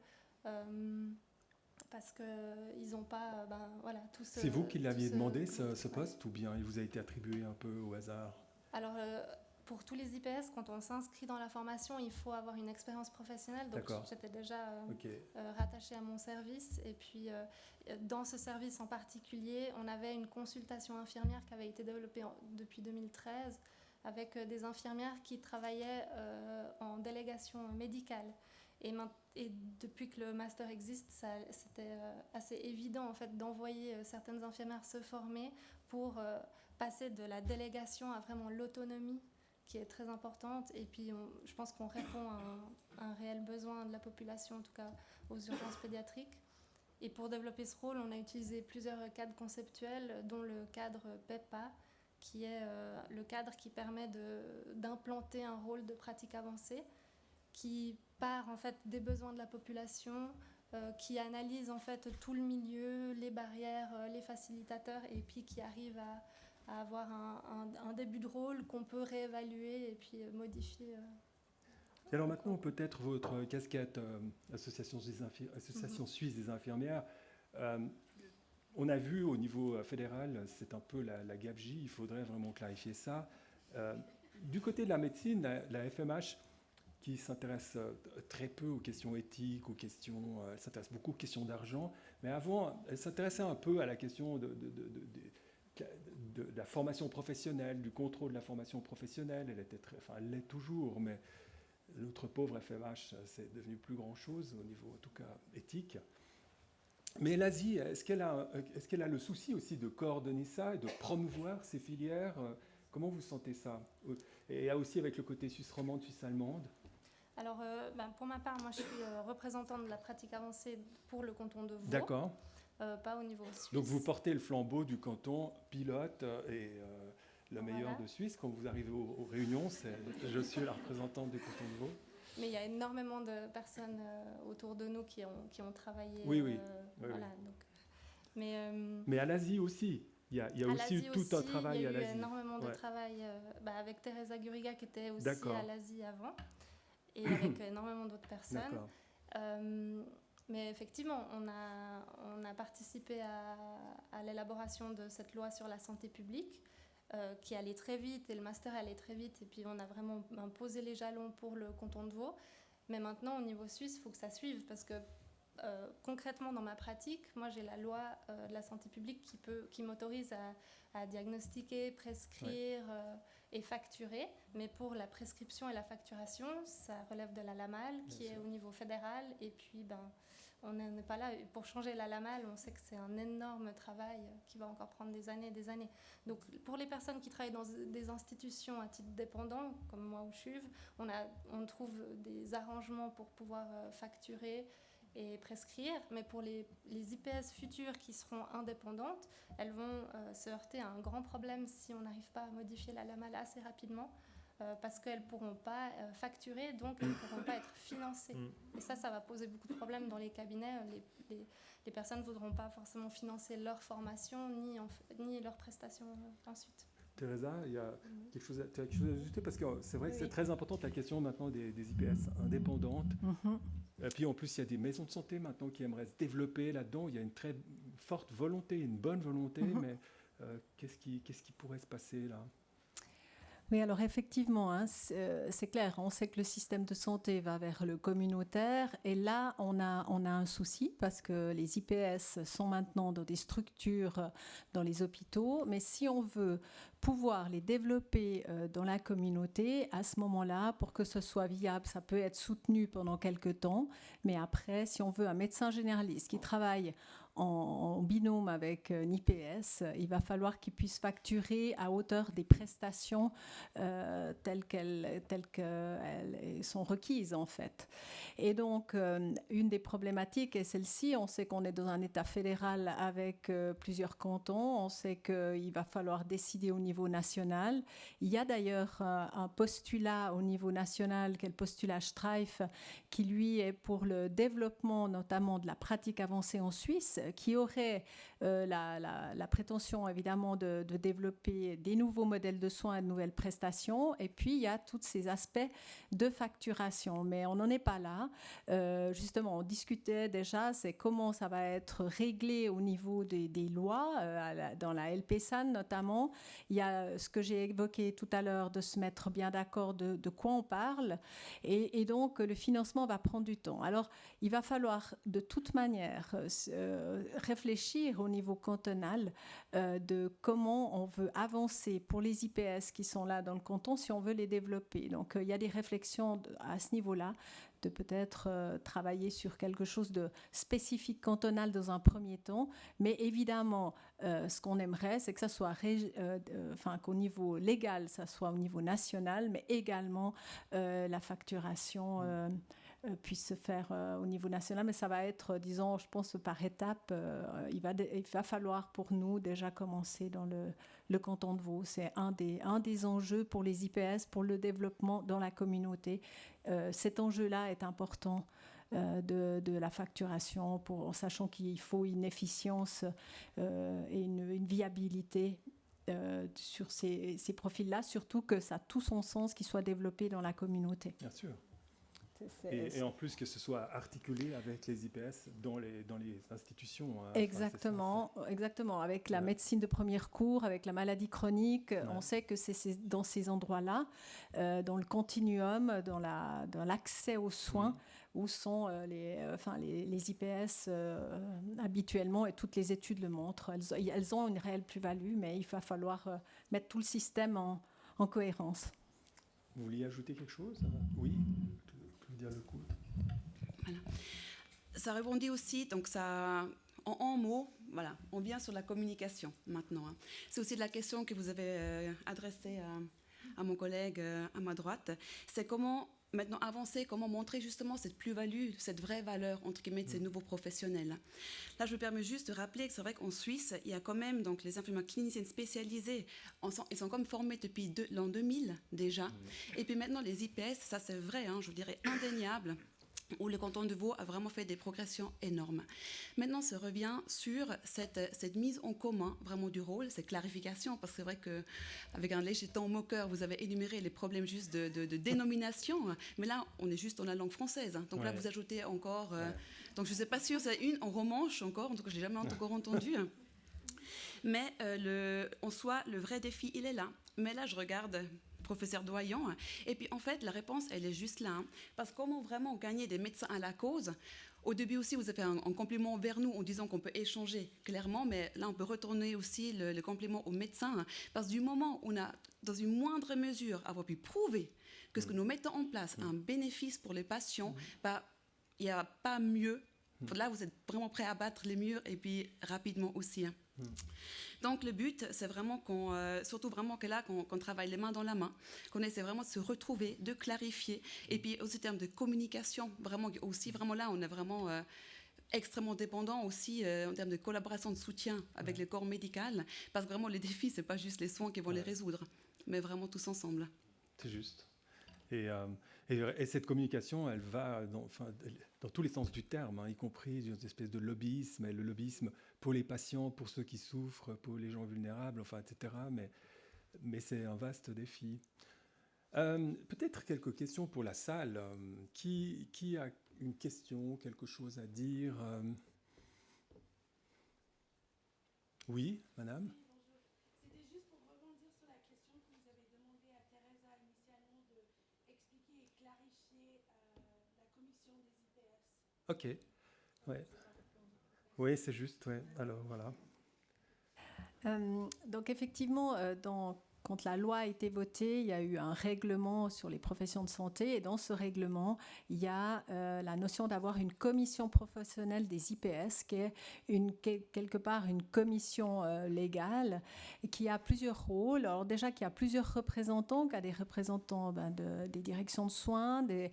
Parce qu'ils n'ont pas tout ce... C'est vous qui l'aviez demandé, ce poste, ou bien il vous a été attribué un peu au hasard? Alors, pour tous les IPS, quand on s'inscrit dans la formation, il faut avoir une expérience professionnelle. Donc, j'étais déjà rattachée à mon service. Et puis, dans ce service en particulier, on avait une consultation infirmière qui avait été développée depuis 2013 avec des infirmières qui travaillaient en délégation médicale. Et depuis que le master existe, c'était assez évident en fait, d'envoyer certaines infirmières se former pour passer de la délégation à vraiment l'autonomie, qui est très importante. Et puis je pense qu'on répond à un réel besoin de la population, en tout cas aux urgences pédiatriques. Et pour développer ce rôle, on a utilisé plusieurs cadres conceptuels, dont le cadre PEPA, qui est le cadre qui permet d'implanter un rôle de pratique avancée, qui part en fait des besoins de la population, qui analyse en fait tout le milieu, les barrières, les facilitateurs, et puis qui arrive à avoir un début de rôle qu'on peut réévaluer et puis modifier. Et alors maintenant, peut-être votre casquette Association suisse des infirmières. On a vu au niveau fédéral, c'est un peu la gabegie, il faudrait vraiment clarifier ça. Du côté de la médecine, la FMH, qui s'intéresse très peu aux questions éthiques, elle s'intéresse beaucoup aux questions d'argent, mais avant, elle s'intéressait un peu à la question de la formation professionnelle, du contrôle de la formation professionnelle. Elle l'est toujours, mais l'autre pauvre FMH, c'est devenu plus grand-chose au niveau, en tout cas, éthique. Mais l'Asie, est-ce qu'elle a le souci aussi de coordonner ça et de promouvoir ces filières? Comment vous sentez ça? Et aussi avec le côté suisse romande, suisse allemande? Alors, pour ma part, moi je suis représentante de la pratique avancée pour le canton de Vaud. D'accord. Pas au niveau suisse. Donc vous portez le flambeau du canton pilote et le meilleur de Suisse. Quand vous arrivez aux réunions, je suis la représentante du canton de Vaud. Mais il y a énormément de personnes autour de nous qui ont travaillé. Oui. Voilà, donc, mais à l'Asie aussi. Il y a aussi eu tout un travail à l'Asie. Il y a eu énormément de travail avec Teresa Guriga qui était aussi à l'Asie avant, et avec énormément d'autres personnes. Mais effectivement, on a participé à l'élaboration de cette loi sur la santé publique qui allait très vite, et le master allait très vite, et puis on a vraiment posé les jalons pour le canton de Vaud. Mais maintenant, au niveau suisse, il faut que ça suive, parce que concrètement, dans ma pratique, moi j'ai la loi de la santé publique qui m'autorise à diagnostiquer, prescrire et facturer. Mais pour la prescription et la facturation, ça relève de la LAMAL qui est au niveau fédéral. Et puis, on n'est pas là. Pour changer la LAMAL, on sait que c'est un énorme travail qui va encore prendre des années et des années. Donc, pour les personnes qui travaillent dans des institutions à titre dépendant, comme moi ou CHUV, on trouve des arrangements pour pouvoir facturer et prescrire, mais pour les IPS futures qui seront indépendantes, elles vont se heurter à un grand problème si on n'arrive pas à modifier la LAMAL assez rapidement, parce qu'elles ne pourront pas facturer, donc elles ne pourront pas être financées. Et ça va poser beaucoup de problèmes dans les cabinets. Les personnes ne voudront pas forcément financer leur formation ni leurs prestations ensuite. Teresa, il y a quelque chose à ajouter, parce que c'est vrai que c'est très important la question maintenant des IPS indépendantes. Et puis en plus, il y a des maisons de santé maintenant qui aimeraient se développer là-dedans. Il y a une très forte volonté, une bonne volonté, mais qu'est-ce qui pourrait se passer là ? Oui, alors effectivement, c'est clair, on sait que le système de santé va vers le communautaire et là, on a un souci parce que les IPS sont maintenant dans des structures dans les hôpitaux, mais si on veut pouvoir les développer dans la communauté, à ce moment-là, pour que ce soit viable, ça peut être soutenu pendant quelques temps, mais après, si on veut un médecin généraliste qui travaille en binôme avec un IPS, il va falloir qu'ils puissent facturer à hauteur des prestations telles qu'elles sont requises en fait. Et donc, une des problématiques est celle-ci. On sait qu'on est dans un État fédéral avec plusieurs cantons. On sait qu'il va falloir décider au niveau national. Il y a d'ailleurs un postulat au niveau national, qui est le postulat Streif, qui lui est pour le développement notamment de la pratique avancée en Suisse, qui aurait la prétention évidemment de développer des nouveaux modèles de soins et de nouvelles prestations. Et puis il y a tous ces aspects de facturation, mais on n'en est pas là. Justement, on discutait déjà, c'est comment ça va être réglé au niveau des lois, dans la LPSAN notamment. Il y a ce que j'ai évoqué tout à l'heure, de se mettre bien d'accord de quoi on parle, et donc le financement va prendre du temps. Alors il va falloir de toute manière réfléchir au niveau cantonal de comment on veut avancer pour les IPS qui sont là dans le canton, si on veut les développer. Donc il y a des réflexions à ce niveau-là, de peut-être travailler sur quelque chose de spécifique cantonal dans un premier temps, mais évidemment, ce qu'on aimerait, c'est que ça soit, qu'au niveau légal, ça soit au niveau national, mais également la facturation puisse se faire au niveau national, mais ça va être, disons, je pense, par étapes. Il va falloir pour nous déjà commencer dans le canton de Vaud. C'est un des enjeux pour les IPS, pour le développement dans la communauté. Cet enjeu-là est important de la facturation, en sachant qu'il faut une efficience et une viabilité sur ces profils-là, surtout que ça a tout son sens qu'ils soient développés dans la communauté. Bien sûr. Et en plus que ce soit articulé avec les IPS dans les institutions. Exactement. Avec la médecine de premier recours, avec la maladie chronique, on sait que c'est dans ces endroits-là, dans le continuum, dans l'accès aux soins, où sont les IPS habituellement, et toutes les études le montrent. Elles ont une réelle plus-value, mais il va falloir mettre tout le système en cohérence. Vous vouliez ajouter quelque chose ? Oui. Dire le coup. Voilà. Ça rebondit aussi, donc ça, en mots, voilà, on vient sur la communication maintenant. C'est aussi de la question que vous avez adressée à mon collègue à ma droite. C'est comment maintenant avancer, comment montrer justement cette plus-value, cette vraie valeur entre guillemets de ces nouveaux professionnels. Là, je me permets juste de rappeler que c'est vrai qu'en Suisse, il y a quand même donc les infirmières cliniciennes spécialisées, ils sont comme formés depuis l'an 2000 déjà. Et puis maintenant les IPS, ça c'est vrai, je vous dirais indéniable, où le canton de Vaud a vraiment fait des progressions énormes. Maintenant, ça revient sur cette mise en commun vraiment du rôle, cette clarification, parce que c'est vrai qu'avec un léger ton moqueur, vous avez énuméré les problèmes juste de dénomination, mais là, on est juste dans la langue française. Donc là, vous ajoutez encore... donc je ne sais pas si c'est une en romanche encore, en tout cas, je ne l'ai jamais encore entendu. Mais en soi, le vrai défi, il est là. Mais là, je regarde professeur doyen. Et puis en fait, la réponse, elle est juste là. Parce que comment vraiment gagner des médecins à la cause? Au début aussi, vous avez fait un compliment vers nous en disant qu'on peut échanger clairement, mais là, on peut retourner aussi le compliment aux médecins. Parce que du moment où on a, dans une moindre mesure, avoir pu prouver que ce que nous mettons en place a un bénéfice pour les patients, il n'y a pas mieux. Là, vous êtes vraiment prêts à battre les murs et puis rapidement aussi. Donc, le but, c'est vraiment surtout vraiment que là, qu'on travaille les mains dans la main, qu'on essaie vraiment de se retrouver, de clarifier. Et puis, aussi, en termes de communication, vraiment là, on est vraiment extrêmement dépendant aussi en termes de collaboration, de soutien avec le corps médical. Parce que vraiment, les défis, ce n'est pas juste les soins qui vont les résoudre, mais vraiment tous ensemble. C'est juste. Et cette communication, elle va dans tous les sens du terme, hein, y compris une espèce de lobbyisme, et le lobbyisme pour les patients, pour ceux qui souffrent, pour les gens vulnérables, etc. Mais c'est un vaste défi. Peut-être quelques questions pour la salle. Qui a une question, quelque chose à dire? Oui, madame? Ok, ouais. Oui, c'est juste, ouais. Alors, voilà. Donc, effectivement, quand la loi a été votée, il y a eu un règlement sur les professions de santé. Et dans ce règlement, il y a la notion d'avoir une commission professionnelle des IPS, qui est quelque part une commission légale, qui a plusieurs rôles. Alors déjà, qui a plusieurs représentants, qui a des représentants des directions de soins, des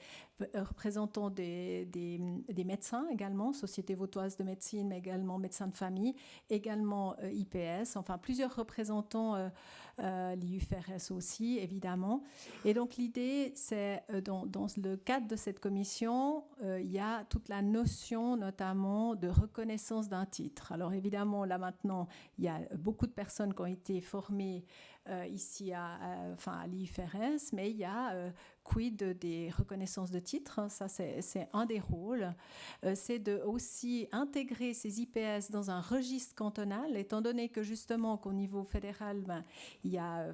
représentants des médecins également, Société vaudoise de médecine, mais également médecins de famille, également IPS, enfin plusieurs représentants, l'IUFRS aussi, évidemment. Et donc l'idée, c'est dans le cadre de cette commission, il y a toute la notion notamment de reconnaissance d'un titre. Alors évidemment, là maintenant, il y a beaucoup de personnes qui ont été formées ici à l'IFRS, mais il y a quid des reconnaissances de titres, hein, ça c'est un des rôles, c'est de aussi intégrer ces IPS dans un registre cantonal, étant donné que justement qu'au niveau fédéral, il y a,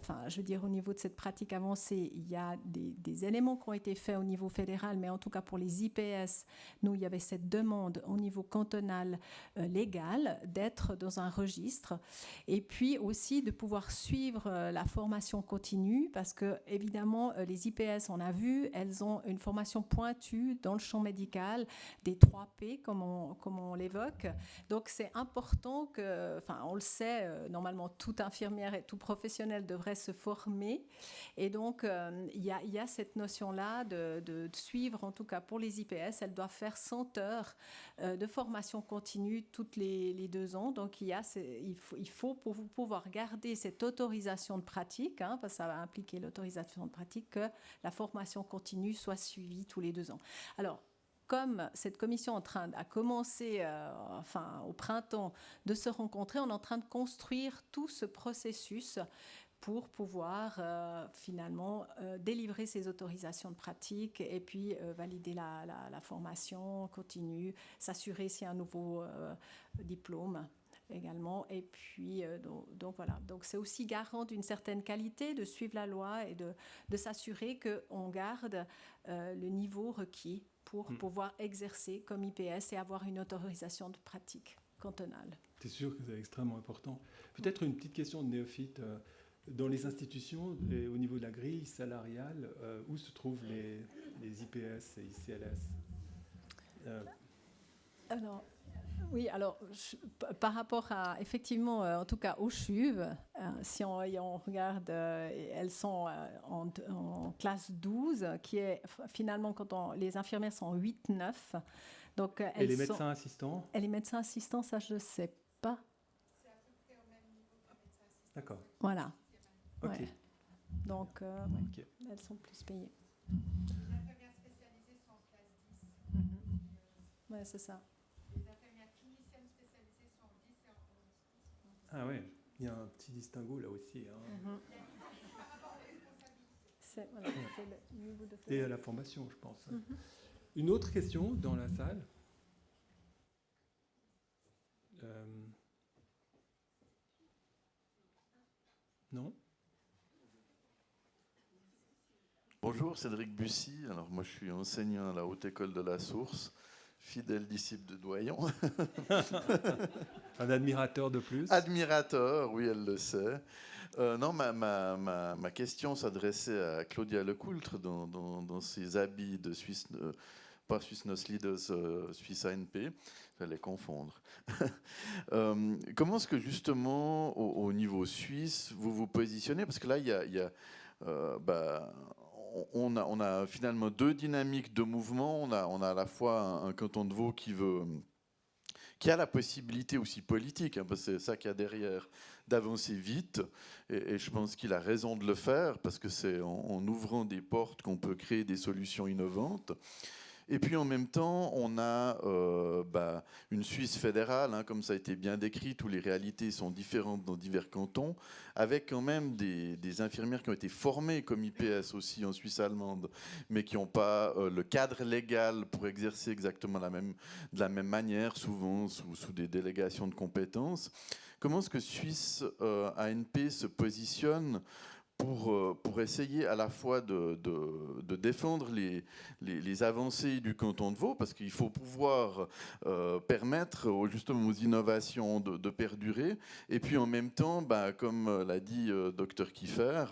au niveau de cette pratique avancée, il y a des éléments qui ont été faits au niveau fédéral, mais en tout cas pour les IPS, nous, il y avait cette demande au niveau cantonal légal d'être dans un registre, et puis aussi de pouvoir suivre la formation continue, parce que évidemment les IPS, on a vu, elles ont une formation pointue dans le champ médical, des 3P comme on l'évoque. Donc c'est important que, on le sait, normalement toute infirmière et tout professionnel devrait se former. Et donc il y a cette notion-là de suivre, en tout cas pour les IPS, elles doivent faire 100 heures de formation continue toutes les 2 ans. Donc il faut pour vous pouvoir garder cette autorisation de pratique, hein, parce que ça va impliquer l'autorisation de pratique, que la formation continue soit suivie tous les 2 ans. Alors, comme cette commission a commencé au printemps de se rencontrer, on est en train de construire tout ce processus pour pouvoir finalement délivrer ces autorisations de pratique et puis valider la formation continue, s'assurer s'il y a un nouveau diplôme également. Et puis, donc voilà. Donc, c'est aussi garant d'une certaine qualité de suivre la loi et de s'assurer qu'on garde le niveau requis pour pouvoir exercer comme IPS et avoir une autorisation de pratique cantonale. C'est sûr que c'est extrêmement important. Peut-être une petite question de néophyte. Dans les institutions et au niveau de la grille salariale, où se trouvent les IPS et ICLS? Alors, oui, par rapport à, effectivement, en tout cas aux CHUV, si on regarde, elles sont en classe 12, qui est finalement, les infirmières sont 8-9. Donc, et les médecins assistants? Et les médecins assistants, ça, je ne sais pas. C'est à peu près au même niveau que les médecins assistants. D'accord. Voilà. Ok. Ouais. Donc, okay. Elles sont plus payées. Les infirmières spécialisées sont en classe 10. Oui, c'est ça. Les infirmières cliniciennes spécialisées sont en 10 et en 11. Ah oui, il y a un petit distinguo là aussi. Hein. C'est le niveau de... Et à la formation, je pense. Une autre question dans la salle? Non? Bonjour, Cédric Bussy. Alors moi je suis enseignant à la Haute École de la Source, fidèle disciple de Doyon. Un admirateur de plus. Admirateur, oui, elle le sait. Non, ma question s'adressait à Claudia Lecoultre dans ses habits de Suisse, pas Swiss Nurse Leaders, Suisse ANP. J'allais confondre. Comment est-ce que justement au niveau suisse vous vous positionnez? Parce que là, il y a on a finalement deux dynamiques de mouvement. On a à la fois un canton de Vaud qui a la possibilité aussi politique, hein, parce que c'est ça qu'il y a derrière, d'avancer vite. Et je pense qu'il a raison de le faire, parce que c'est en ouvrant des portes qu'on peut créer des solutions innovantes. Et puis en même temps, on a une Suisse fédérale, hein, comme ça a été bien décrit, où les réalités sont différentes dans divers cantons, avec quand même des infirmières qui ont été formées comme IPS aussi en Suisse allemande, mais qui n'ont pas le cadre légal pour exercer exactement de la même manière, souvent sous des délégations de compétences. Comment est-ce que Suisse ANP se positionne pour essayer à la fois de défendre les avancées du canton de Vaud, parce qu'il faut pouvoir permettre justement aux innovations de perdurer, et puis en même temps, comme l'a dit Dr Kiefer,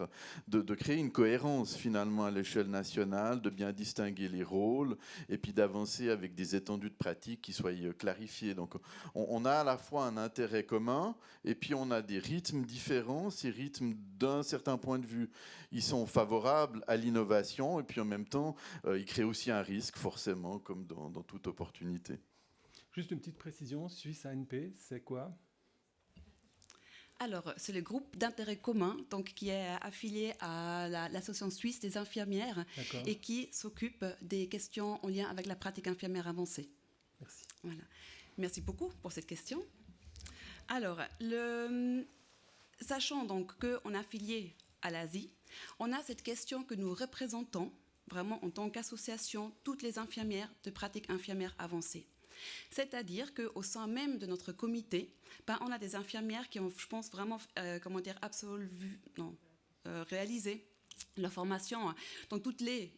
de créer une cohérence finalement à l'échelle nationale, de bien distinguer les rôles, et puis d'avancer avec des étendues de pratiques qui soient clarifiées. Donc on a à la fois un intérêt commun, et puis on a des rythmes différents. Ces rythmes, d'un certain point de vue, ils sont favorables à l'innovation, et puis en même temps, ils créent aussi un risque, forcément, comme dans toute opportunité. Juste une petite précision, Suisse ANP, c'est quoi ? Alors, c'est le groupe d'intérêt commun, donc, qui est affilié à l'Association suisse des infirmières et qui s'occupe des questions en lien avec la pratique infirmière avancée. Merci. Voilà. Merci beaucoup pour cette question. Alors, sachant donc qu'on est affilié à l'Asie, on a cette question que nous représentons vraiment en tant qu'association toutes les infirmières de pratique infirmière avancée. C'est-à-dire qu'au sein même de notre comité, on a des infirmières qui ont, je pense, vraiment réalisé leur formation dans toutes les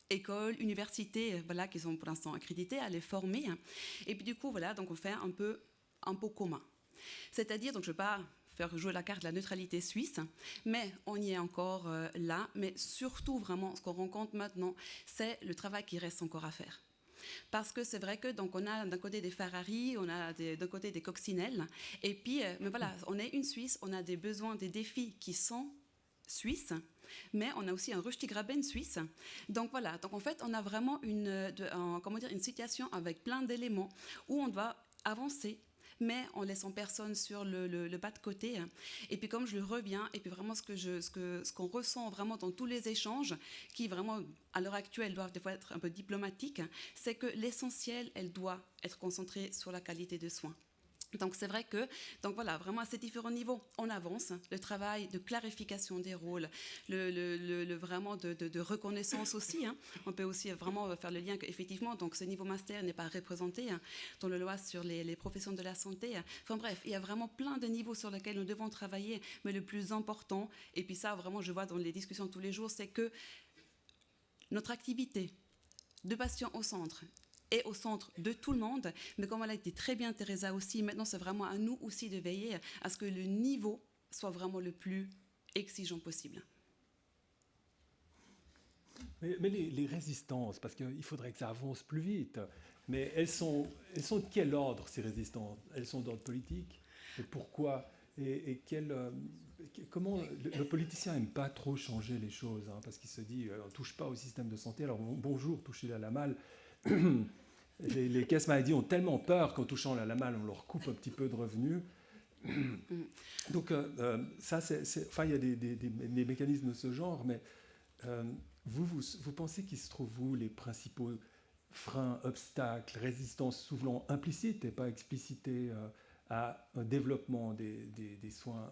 écoles, universités, qui sont pour l'instant accréditées à les former. Et puis du coup, donc on fait un peu commun. C'est-à-dire, donc je ne vais pas faire jouer la carte de la neutralité suisse, mais on y est encore là. Mais surtout, vraiment, ce qu'on rencontre maintenant, c'est le travail qui reste encore à faire. Parce que c'est vrai que donc on a d'un côté des Ferrari, on a d'un côté des coccinelles, et puis mais voilà, on est une Suisse, on a des besoins, des défis qui sont suisses, mais on a aussi un Röstigraben suisse. Donc voilà, donc en fait on a vraiment une situation avec plein d'éléments où on doit avancer, mais en laissant personne sur le pas de côté. Et puis comme je le reviens, et puis vraiment ce qu'on ressent vraiment dans tous les échanges, qui vraiment à l'heure actuelle doivent des fois être un peu diplomatiques, c'est que l'essentiel, elle doit être concentrée sur la qualité de soins. Donc c'est vrai que, donc voilà, vraiment à ces différents niveaux, on avance. Le travail de clarification des rôles, vraiment de reconnaissance aussi. On peut aussi vraiment faire le lien qu'effectivement, donc ce niveau master n'est pas représenté dans la loi sur les professions de la santé. Enfin bref, il y a vraiment plein de niveaux sur lesquels nous devons travailler, mais le plus important, et puis ça vraiment je vois dans les discussions tous les jours, c'est que notre activité de patient au centre et au centre de tout le monde, mais comme elle a été très bien Teresa aussi, maintenant c'est vraiment à nous aussi de veiller à ce que le niveau soit vraiment le plus exigeant possible. Mais les résistances, parce qu'il faudrait que ça avance plus vite, mais elles sont de quel ordre ces résistances ? Elles sont d'ordre politique ? Et pourquoi ? Comment le politicien n'aime pas trop changer les choses, parce qu'il se dit on ne touche pas au système de santé, alors bonjour, touchez la malle. Les caisses maladies ont tellement peur qu'en touchant la malle, on leur coupe un petit peu de revenus. Donc ça, il y a des mécanismes de ce genre, mais vous pensez qu'il se trouve où les principaux freins, obstacles, résistances souvent implicites et pas explicitées à un développement des soins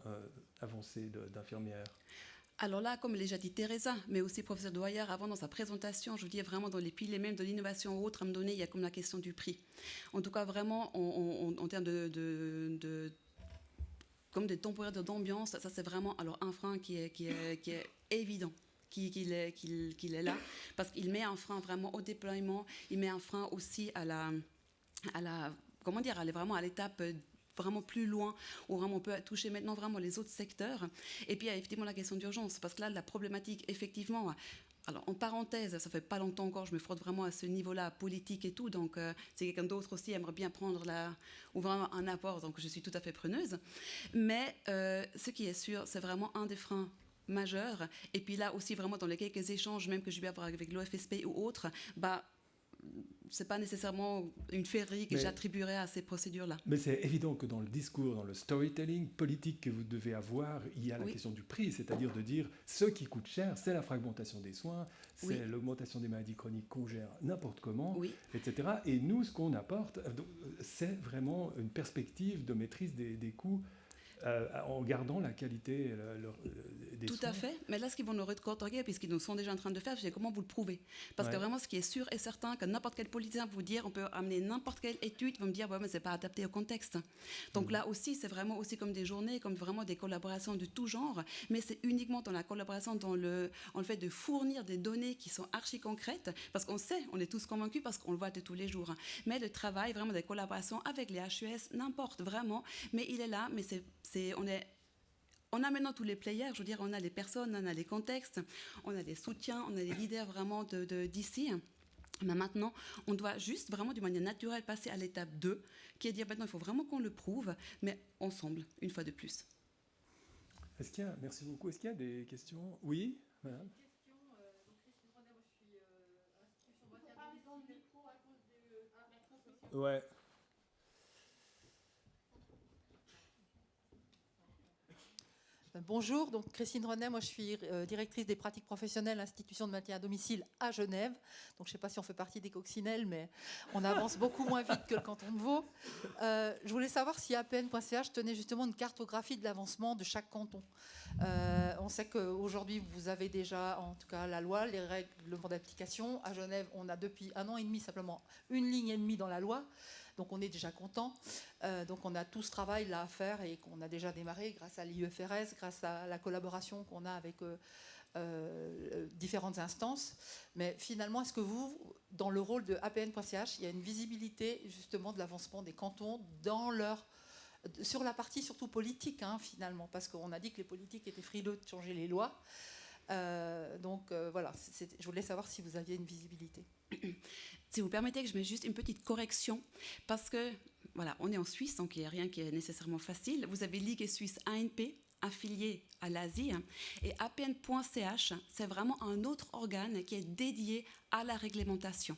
avancés d'infirmières ? Alors là, comme l'a déjà dit Teresa, mais aussi professeur Dwyer, avant dans sa présentation, je veux dire vraiment dans les piliers même de l'innovation ou autre, à me donner, il y a comme la question du prix. En tout cas, vraiment, en termes comme des températures d'ambiance, ça c'est vraiment alors un frein qui est évident, qu'il est là, parce qu'il met un frein vraiment au déploiement, il met un frein aussi à comment dire, aller vraiment à l'étape vraiment plus loin, où vraiment on peut toucher maintenant vraiment les autres secteurs. Et puis il y a effectivement la question d'urgence, parce que là, la problématique, effectivement, alors en parenthèse, ça fait pas longtemps encore, je me frotte vraiment à ce niveau-là politique et tout, donc si quelqu'un d'autre aussi aimerait bien prendre ou vraiment un apport, donc je suis tout à fait preneuse. Mais ce qui est sûr, c'est vraiment un des freins majeurs. Et puis là aussi, vraiment dans les quelques échanges même que je vais avoir avec l'OFSP ou autres, c'est pas nécessairement une féerie que j'attribuerais à ces procédures-là. Mais c'est évident que dans le discours, dans le storytelling politique que vous devez avoir, il y a la question du prix, c'est-à-dire de dire ce qui coûte cher, c'est la fragmentation des soins, c'est l'augmentation des maladies chroniques qu'on gère n'importe comment, etc. Et nous, ce qu'on apporte, c'est vraiment une perspective de maîtrise des coûts en gardant la qualité des soins. Tout à fait, mais là ce qu'ils vont nous retorquer, puisqu'ils nous sont déjà en train de faire, c'est comment vous le prouvez. Parce que vraiment ce qui est sûr et certain, que n'importe quel politicien peut vous dire, on peut amener n'importe quelle étude, vont me dire, mais c'est pas adapté au contexte. Donc là aussi, c'est vraiment aussi comme des journées, comme vraiment des collaborations de tout genre, mais c'est uniquement dans la collaboration, dans le fait de fournir des données qui sont archi concrètes, parce qu'on sait, on est tous convaincus, parce qu'on le voit de tous les jours. Mais le travail, vraiment des collaborations avec les HES, n'importe vraiment, mais il est là, mais on a maintenant tous les players, je veux dire, on a les personnes, on a les contextes, on a les soutiens, on a les leaders vraiment d'ici. Mais maintenant, on doit juste vraiment d'une manière naturelle passer à l'étape 2, qui est de dire maintenant il faut vraiment qu'on le prouve, mais ensemble, une fois de plus. Merci beaucoup. Est-ce qu'il y a des questions? Oui, madame. Ouais. Bonjour, donc Christine Renet, moi je suis directrice des pratiques professionnelles institution de maintien à domicile à Genève. Donc je ne sais pas si on fait partie des coccinelles, mais on avance beaucoup moins vite que le canton de Vaud. Je voulais savoir si APN.ch tenait justement une cartographie de l'avancement de chaque canton. On sait qu'aujourd'hui vous avez déjà en tout cas la loi, les règlements d'application. À Genève, on a depuis 1 an et demi simplement 1 ligne et demie dans la loi. Donc on est déjà content. Donc on a tout ce travail là à faire et qu'on a déjà démarré grâce à l'IEFRS, grâce à la collaboration qu'on a avec différentes instances. Mais finalement, est-ce que vous, dans le rôle de APN.ch, il y a une visibilité justement de l'avancement des cantons sur la partie surtout politique, finalement, parce qu'on a dit que les politiques étaient frileux de changer les lois. Voilà, je voulais savoir si vous aviez une visibilité. Si vous permettez que je mette juste une petite correction, parce que voilà, on est en Suisse, donc il n'y a rien qui est nécessairement facile. Vous avez Ligue suisse ANP, affiliée à l'Asie, et APN.ch, c'est vraiment un autre organe qui est dédié à la réglementation.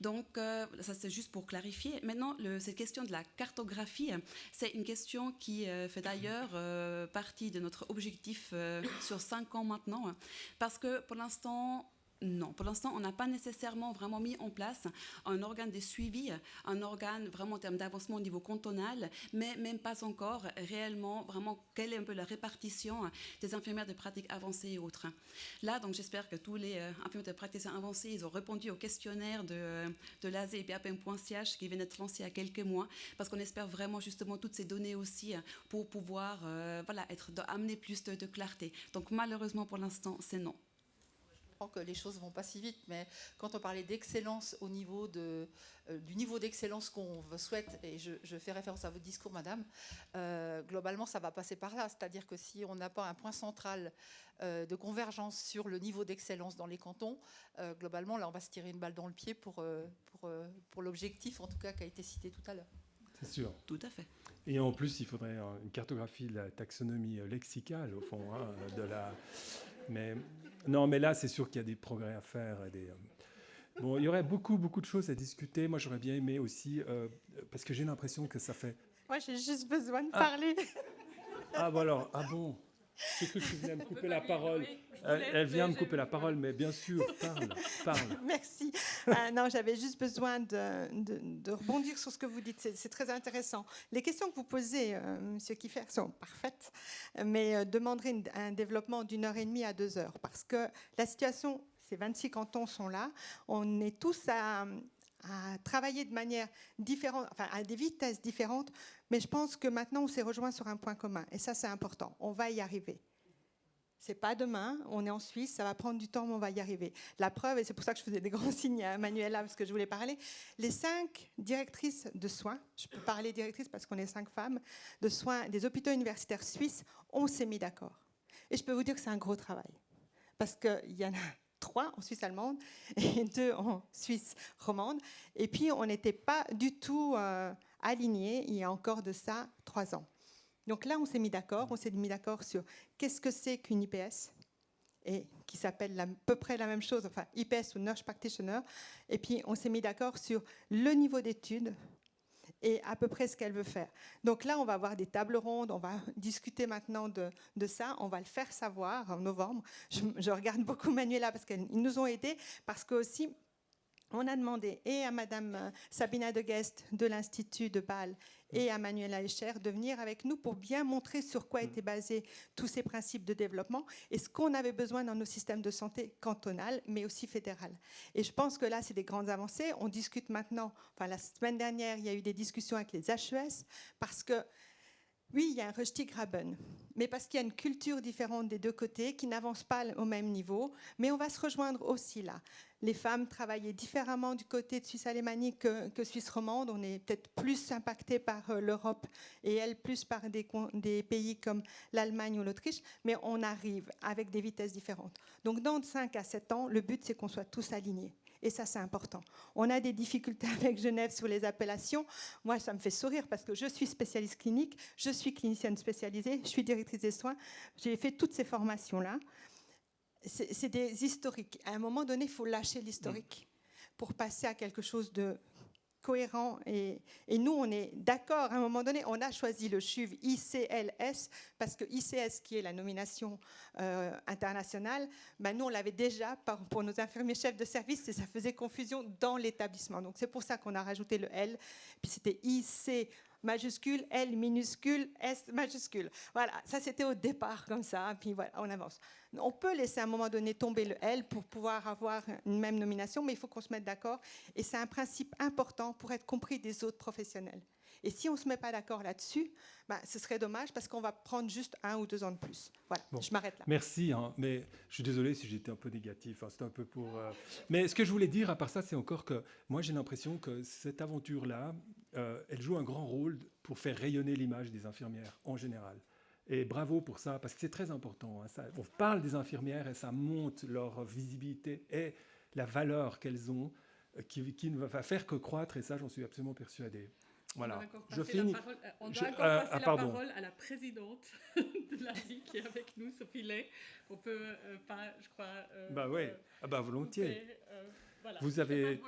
Donc, ça c'est juste pour clarifier. Maintenant, cette question de la cartographie, c'est une question qui fait d'ailleurs partie de notre objectif sur 5 ans maintenant, parce que pour l'instant, on n'a pas nécessairement vraiment mis en place un organe de suivi, un organe vraiment en termes d'avancement au niveau cantonal, mais même pas encore réellement vraiment quelle est un peu la répartition des infirmières de pratique avancée et autres. Là, donc j'espère que tous les infirmières de pratique avancée, ils ont répondu au questionnaire de l'ASE et APN.ch qui vient d'être lancé il y a quelques mois, parce qu'on espère vraiment justement toutes ces données aussi pour pouvoir amener plus de clarté. Donc malheureusement pour l'instant, c'est non. Que les choses ne vont pas si vite, mais quand on parlait d'excellence au niveau du niveau d'excellence qu'on souhaite, et je fais référence à votre discours, madame, globalement, ça va passer par là. C'est-à-dire que si on n'a pas un point central de convergence sur le niveau d'excellence dans les cantons, globalement, là, on va se tirer une balle dans le pied pour l'objectif, en tout cas, qui a été cité tout à l'heure. C'est sûr. Tout à fait. Et en plus, il faudrait une cartographie de la taxonomie lexicale, au fond, mais là, c'est sûr qu'il y a des progrès à faire. Bon, il y aurait beaucoup de choses à discuter. Moi, j'aurais bien aimé aussi, parce que j'ai l'impression que ça fait... Moi, j'ai juste besoin de parler. Bon. J'ai cru que tu venais me couper la parole. Elle vient me couper la parole, mais bien sûr, parle. Merci. Non, j'avais juste besoin de rebondir sur ce que vous dites. C'est très intéressant. Les questions que vous posez, Monsieur Kiefer, sont parfaites, mais demanderaient un développement d'1 heure et demie à 2 heures, parce que la situation, ces 26 cantons sont là. On est tous à travailler de manière différente, enfin à des vitesses différentes, mais je pense que maintenant on s'est rejoint sur un point commun, et ça c'est important, on va y arriver. C'est pas demain, on est en Suisse, ça va prendre du temps, mais on va y arriver. La preuve, et c'est pour ça que je faisais des grands signes à Manuela, parce que je voulais parler, les 5 directrices de soins, je peux parler directrices parce qu'on est 5 femmes, de soins des hôpitaux universitaires suisses, on s'est mis d'accord. Et je peux vous dire que c'est un gros travail, parce qu'il y en a 3 en Suisse allemande et 2 en Suisse romande, et puis on n'était pas du tout alignés il y a encore de ça 3 ans. Donc là, on s'est mis d'accord sur qu'est-ce que c'est qu'une IPS, et qui s'appelle à peu près la même chose, enfin IPS ou Nurse Practitioner, et puis on s'est mis d'accord sur le niveau d'études et à peu près ce qu'elle veut faire. Donc là, on va avoir des tables rondes, on va discuter maintenant de ça, on va le faire savoir en novembre. Je regarde beaucoup Manuela parce qu'ils nous ont aidés, parce que aussi, on a demandé et à Madame Sabina de Guest de l'Institut de Bâle et à Manuela Escher de venir avec nous pour bien montrer sur quoi étaient basés tous ces principes de développement et ce qu'on avait besoin dans nos systèmes de santé cantonales, mais aussi fédérales. Et je pense que là, c'est des grandes avancées. On discute maintenant, enfin la semaine dernière, il y a eu des discussions avec les HES, parce que oui, il y a un Rösti-Graben, mais parce qu'il y a une culture différente des deux côtés qui n'avance pas au même niveau, mais on va se rejoindre aussi là. Les femmes travaillaient différemment du côté de Suisse alémanique que Suisse romande. On est peut-être plus impacté par l'Europe et elles plus par des pays comme l'Allemagne ou l'Autriche, mais on arrive avec des vitesses différentes. Donc dans 5 à 7 ans, le but c'est qu'on soit tous alignés. Et ça, c'est important. On a des difficultés avec Genève sur les appellations. Moi, ça me fait sourire parce que je suis spécialiste clinique, je suis clinicienne spécialisée, je suis directrice des soins. J'ai fait toutes ces formations-là. C'est des historiques. À un moment donné, il faut lâcher l'historique pour passer à quelque chose de cohérent. Et nous, on est d'accord. À un moment donné, on a choisi le CHUV ICLS parce que ICS, qui est la nomination internationale, ben nous, on l'avait déjà pour nos infirmiers chefs de service et ça faisait confusion dans l'établissement. Donc, c'est pour ça qu'on a rajouté le L. Puis c'était IC majuscule, L minuscule, S majuscule. Voilà, ça c'était au départ comme ça, puis voilà, on avance. On peut laisser à un moment donné tomber le L pour pouvoir avoir une même nomination, mais il faut qu'on se mette d'accord, et c'est un principe important pour être compris des autres professionnels. Et si on ne se met pas d'accord là-dessus, ben, ce serait dommage parce qu'on va prendre juste 1 ou 2 ans de plus. Voilà, bon, je m'arrête là. Merci, hein, mais je suis désolé si j'étais un peu négatif. Hein, c'était un peu pour. Mais ce que je voulais dire à part ça, c'est encore que moi j'ai l'impression que cette aventure-là, elle joue un grand rôle pour faire rayonner l'image des infirmières en général. Et bravo pour ça, parce que c'est très important. Hein, ça, on parle des infirmières et ça monte leur visibilité et la valeur qu'elles ont, qui ne va faire que croître. Et ça, j'en suis absolument persuadé. Voilà, je finis. On doit encore passer la parole à la présidente de l'ASI qui est avec nous, Sophie Lay. On peut pas, je crois. Oui, volontiers. Voilà. Vous avez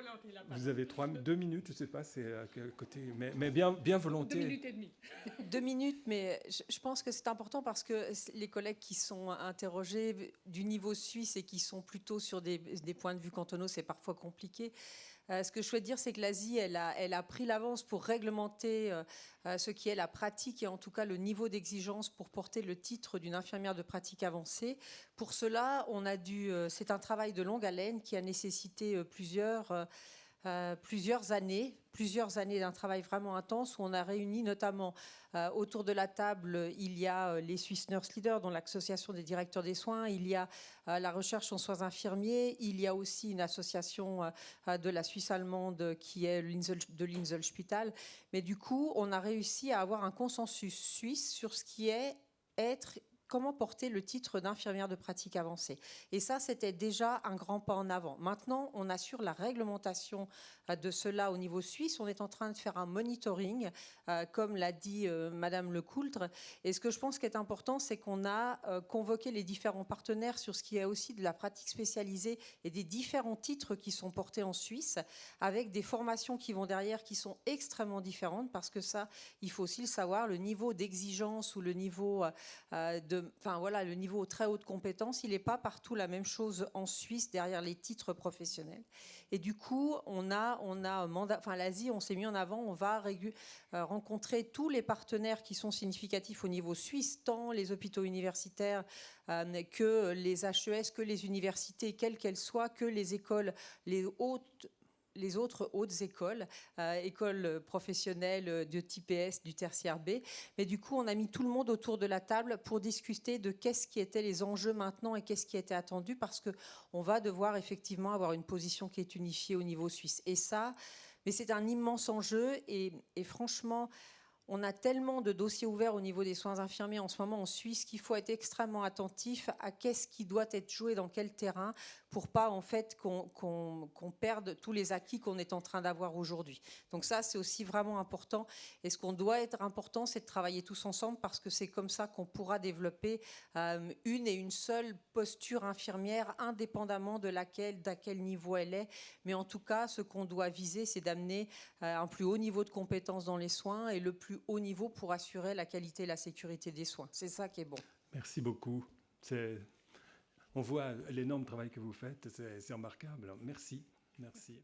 2 minutes, je ne sais pas, c'est à quel côté, mais bien volontiers. 2 minutes et demie. 2 minutes, mais je pense que c'est important parce que les collègues qui sont interrogés du niveau suisse et qui sont plutôt sur des points de vue cantonaux, c'est parfois compliqué. Ce que je souhaite dire, c'est que l'Asie, elle a pris l'avance pour réglementer ce qui est la pratique et en tout cas le niveau d'exigence pour porter le titre d'une infirmière de pratique avancée. Pour cela, c'est un travail de longue haleine qui a nécessité plusieurs années d'un travail vraiment intense où on a réuni notamment autour de la table, il y a les Swiss Nurse Leaders, dont l'association des directeurs des soins, il y a la recherche en soins infirmiers, il y a aussi une association de la Suisse allemande qui est de l'Inselspital. Mais du coup, on a réussi à avoir un consensus suisse sur ce qui est comment porter le titre d'infirmière de pratique avancée. Et ça, c'était déjà un grand pas en avant. Maintenant, on assure la réglementation de cela au niveau suisse. On est en train de faire un monitoring, comme l'a dit Madame Lecoultre. Et ce que je pense qui est important, c'est qu'on a convoqué les différents partenaires sur ce qui est aussi de la pratique spécialisée et des différents titres qui sont portés en Suisse, avec des formations qui vont derrière, qui sont extrêmement différentes, parce que ça, il faut aussi le savoir, le niveau d'exigence ou le niveau le niveau très haute compétence, il n'est pas partout la même chose en Suisse derrière les titres professionnels. Et du coup, l'Asie, on s'est mis en avant, on va rencontrer tous les partenaires qui sont significatifs au niveau suisse, tant les hôpitaux universitaires que les HES, que les universités, quelles qu'elles soient, que les écoles, les hautes les autres hautes écoles, écoles professionnelles de TPS, du tertiaire B. Mais du coup, on a mis tout le monde autour de la table pour discuter de qu'est-ce qui étaient les enjeux maintenant et qu'est-ce qui était attendu, parce qu'on va devoir effectivement avoir une position qui est unifiée au niveau suisse. Et ça, mais c'est un immense enjeu et franchement, on a tellement de dossiers ouverts au niveau des soins infirmiers en ce moment en Suisse qu'il faut être extrêmement attentif à qu'est-ce qui doit être joué dans quel terrain pour pas en fait qu'on perde tous les acquis qu'on est en train d'avoir aujourd'hui. Donc ça, c'est aussi vraiment important. Et ce qu'on doit être important, c'est de travailler tous ensemble parce que c'est comme ça qu'on pourra développer une et une seule posture infirmière indépendamment de d'à quel niveau elle est. Mais en tout cas, ce qu'on doit viser, c'est d'amener un plus haut niveau de compétences dans les soins et le plus haut niveau pour assurer la qualité et la sécurité des soins. C'est ça qui est bon. Merci beaucoup. On voit l'énorme travail que vous faites, c'est remarquable. Merci. Merci.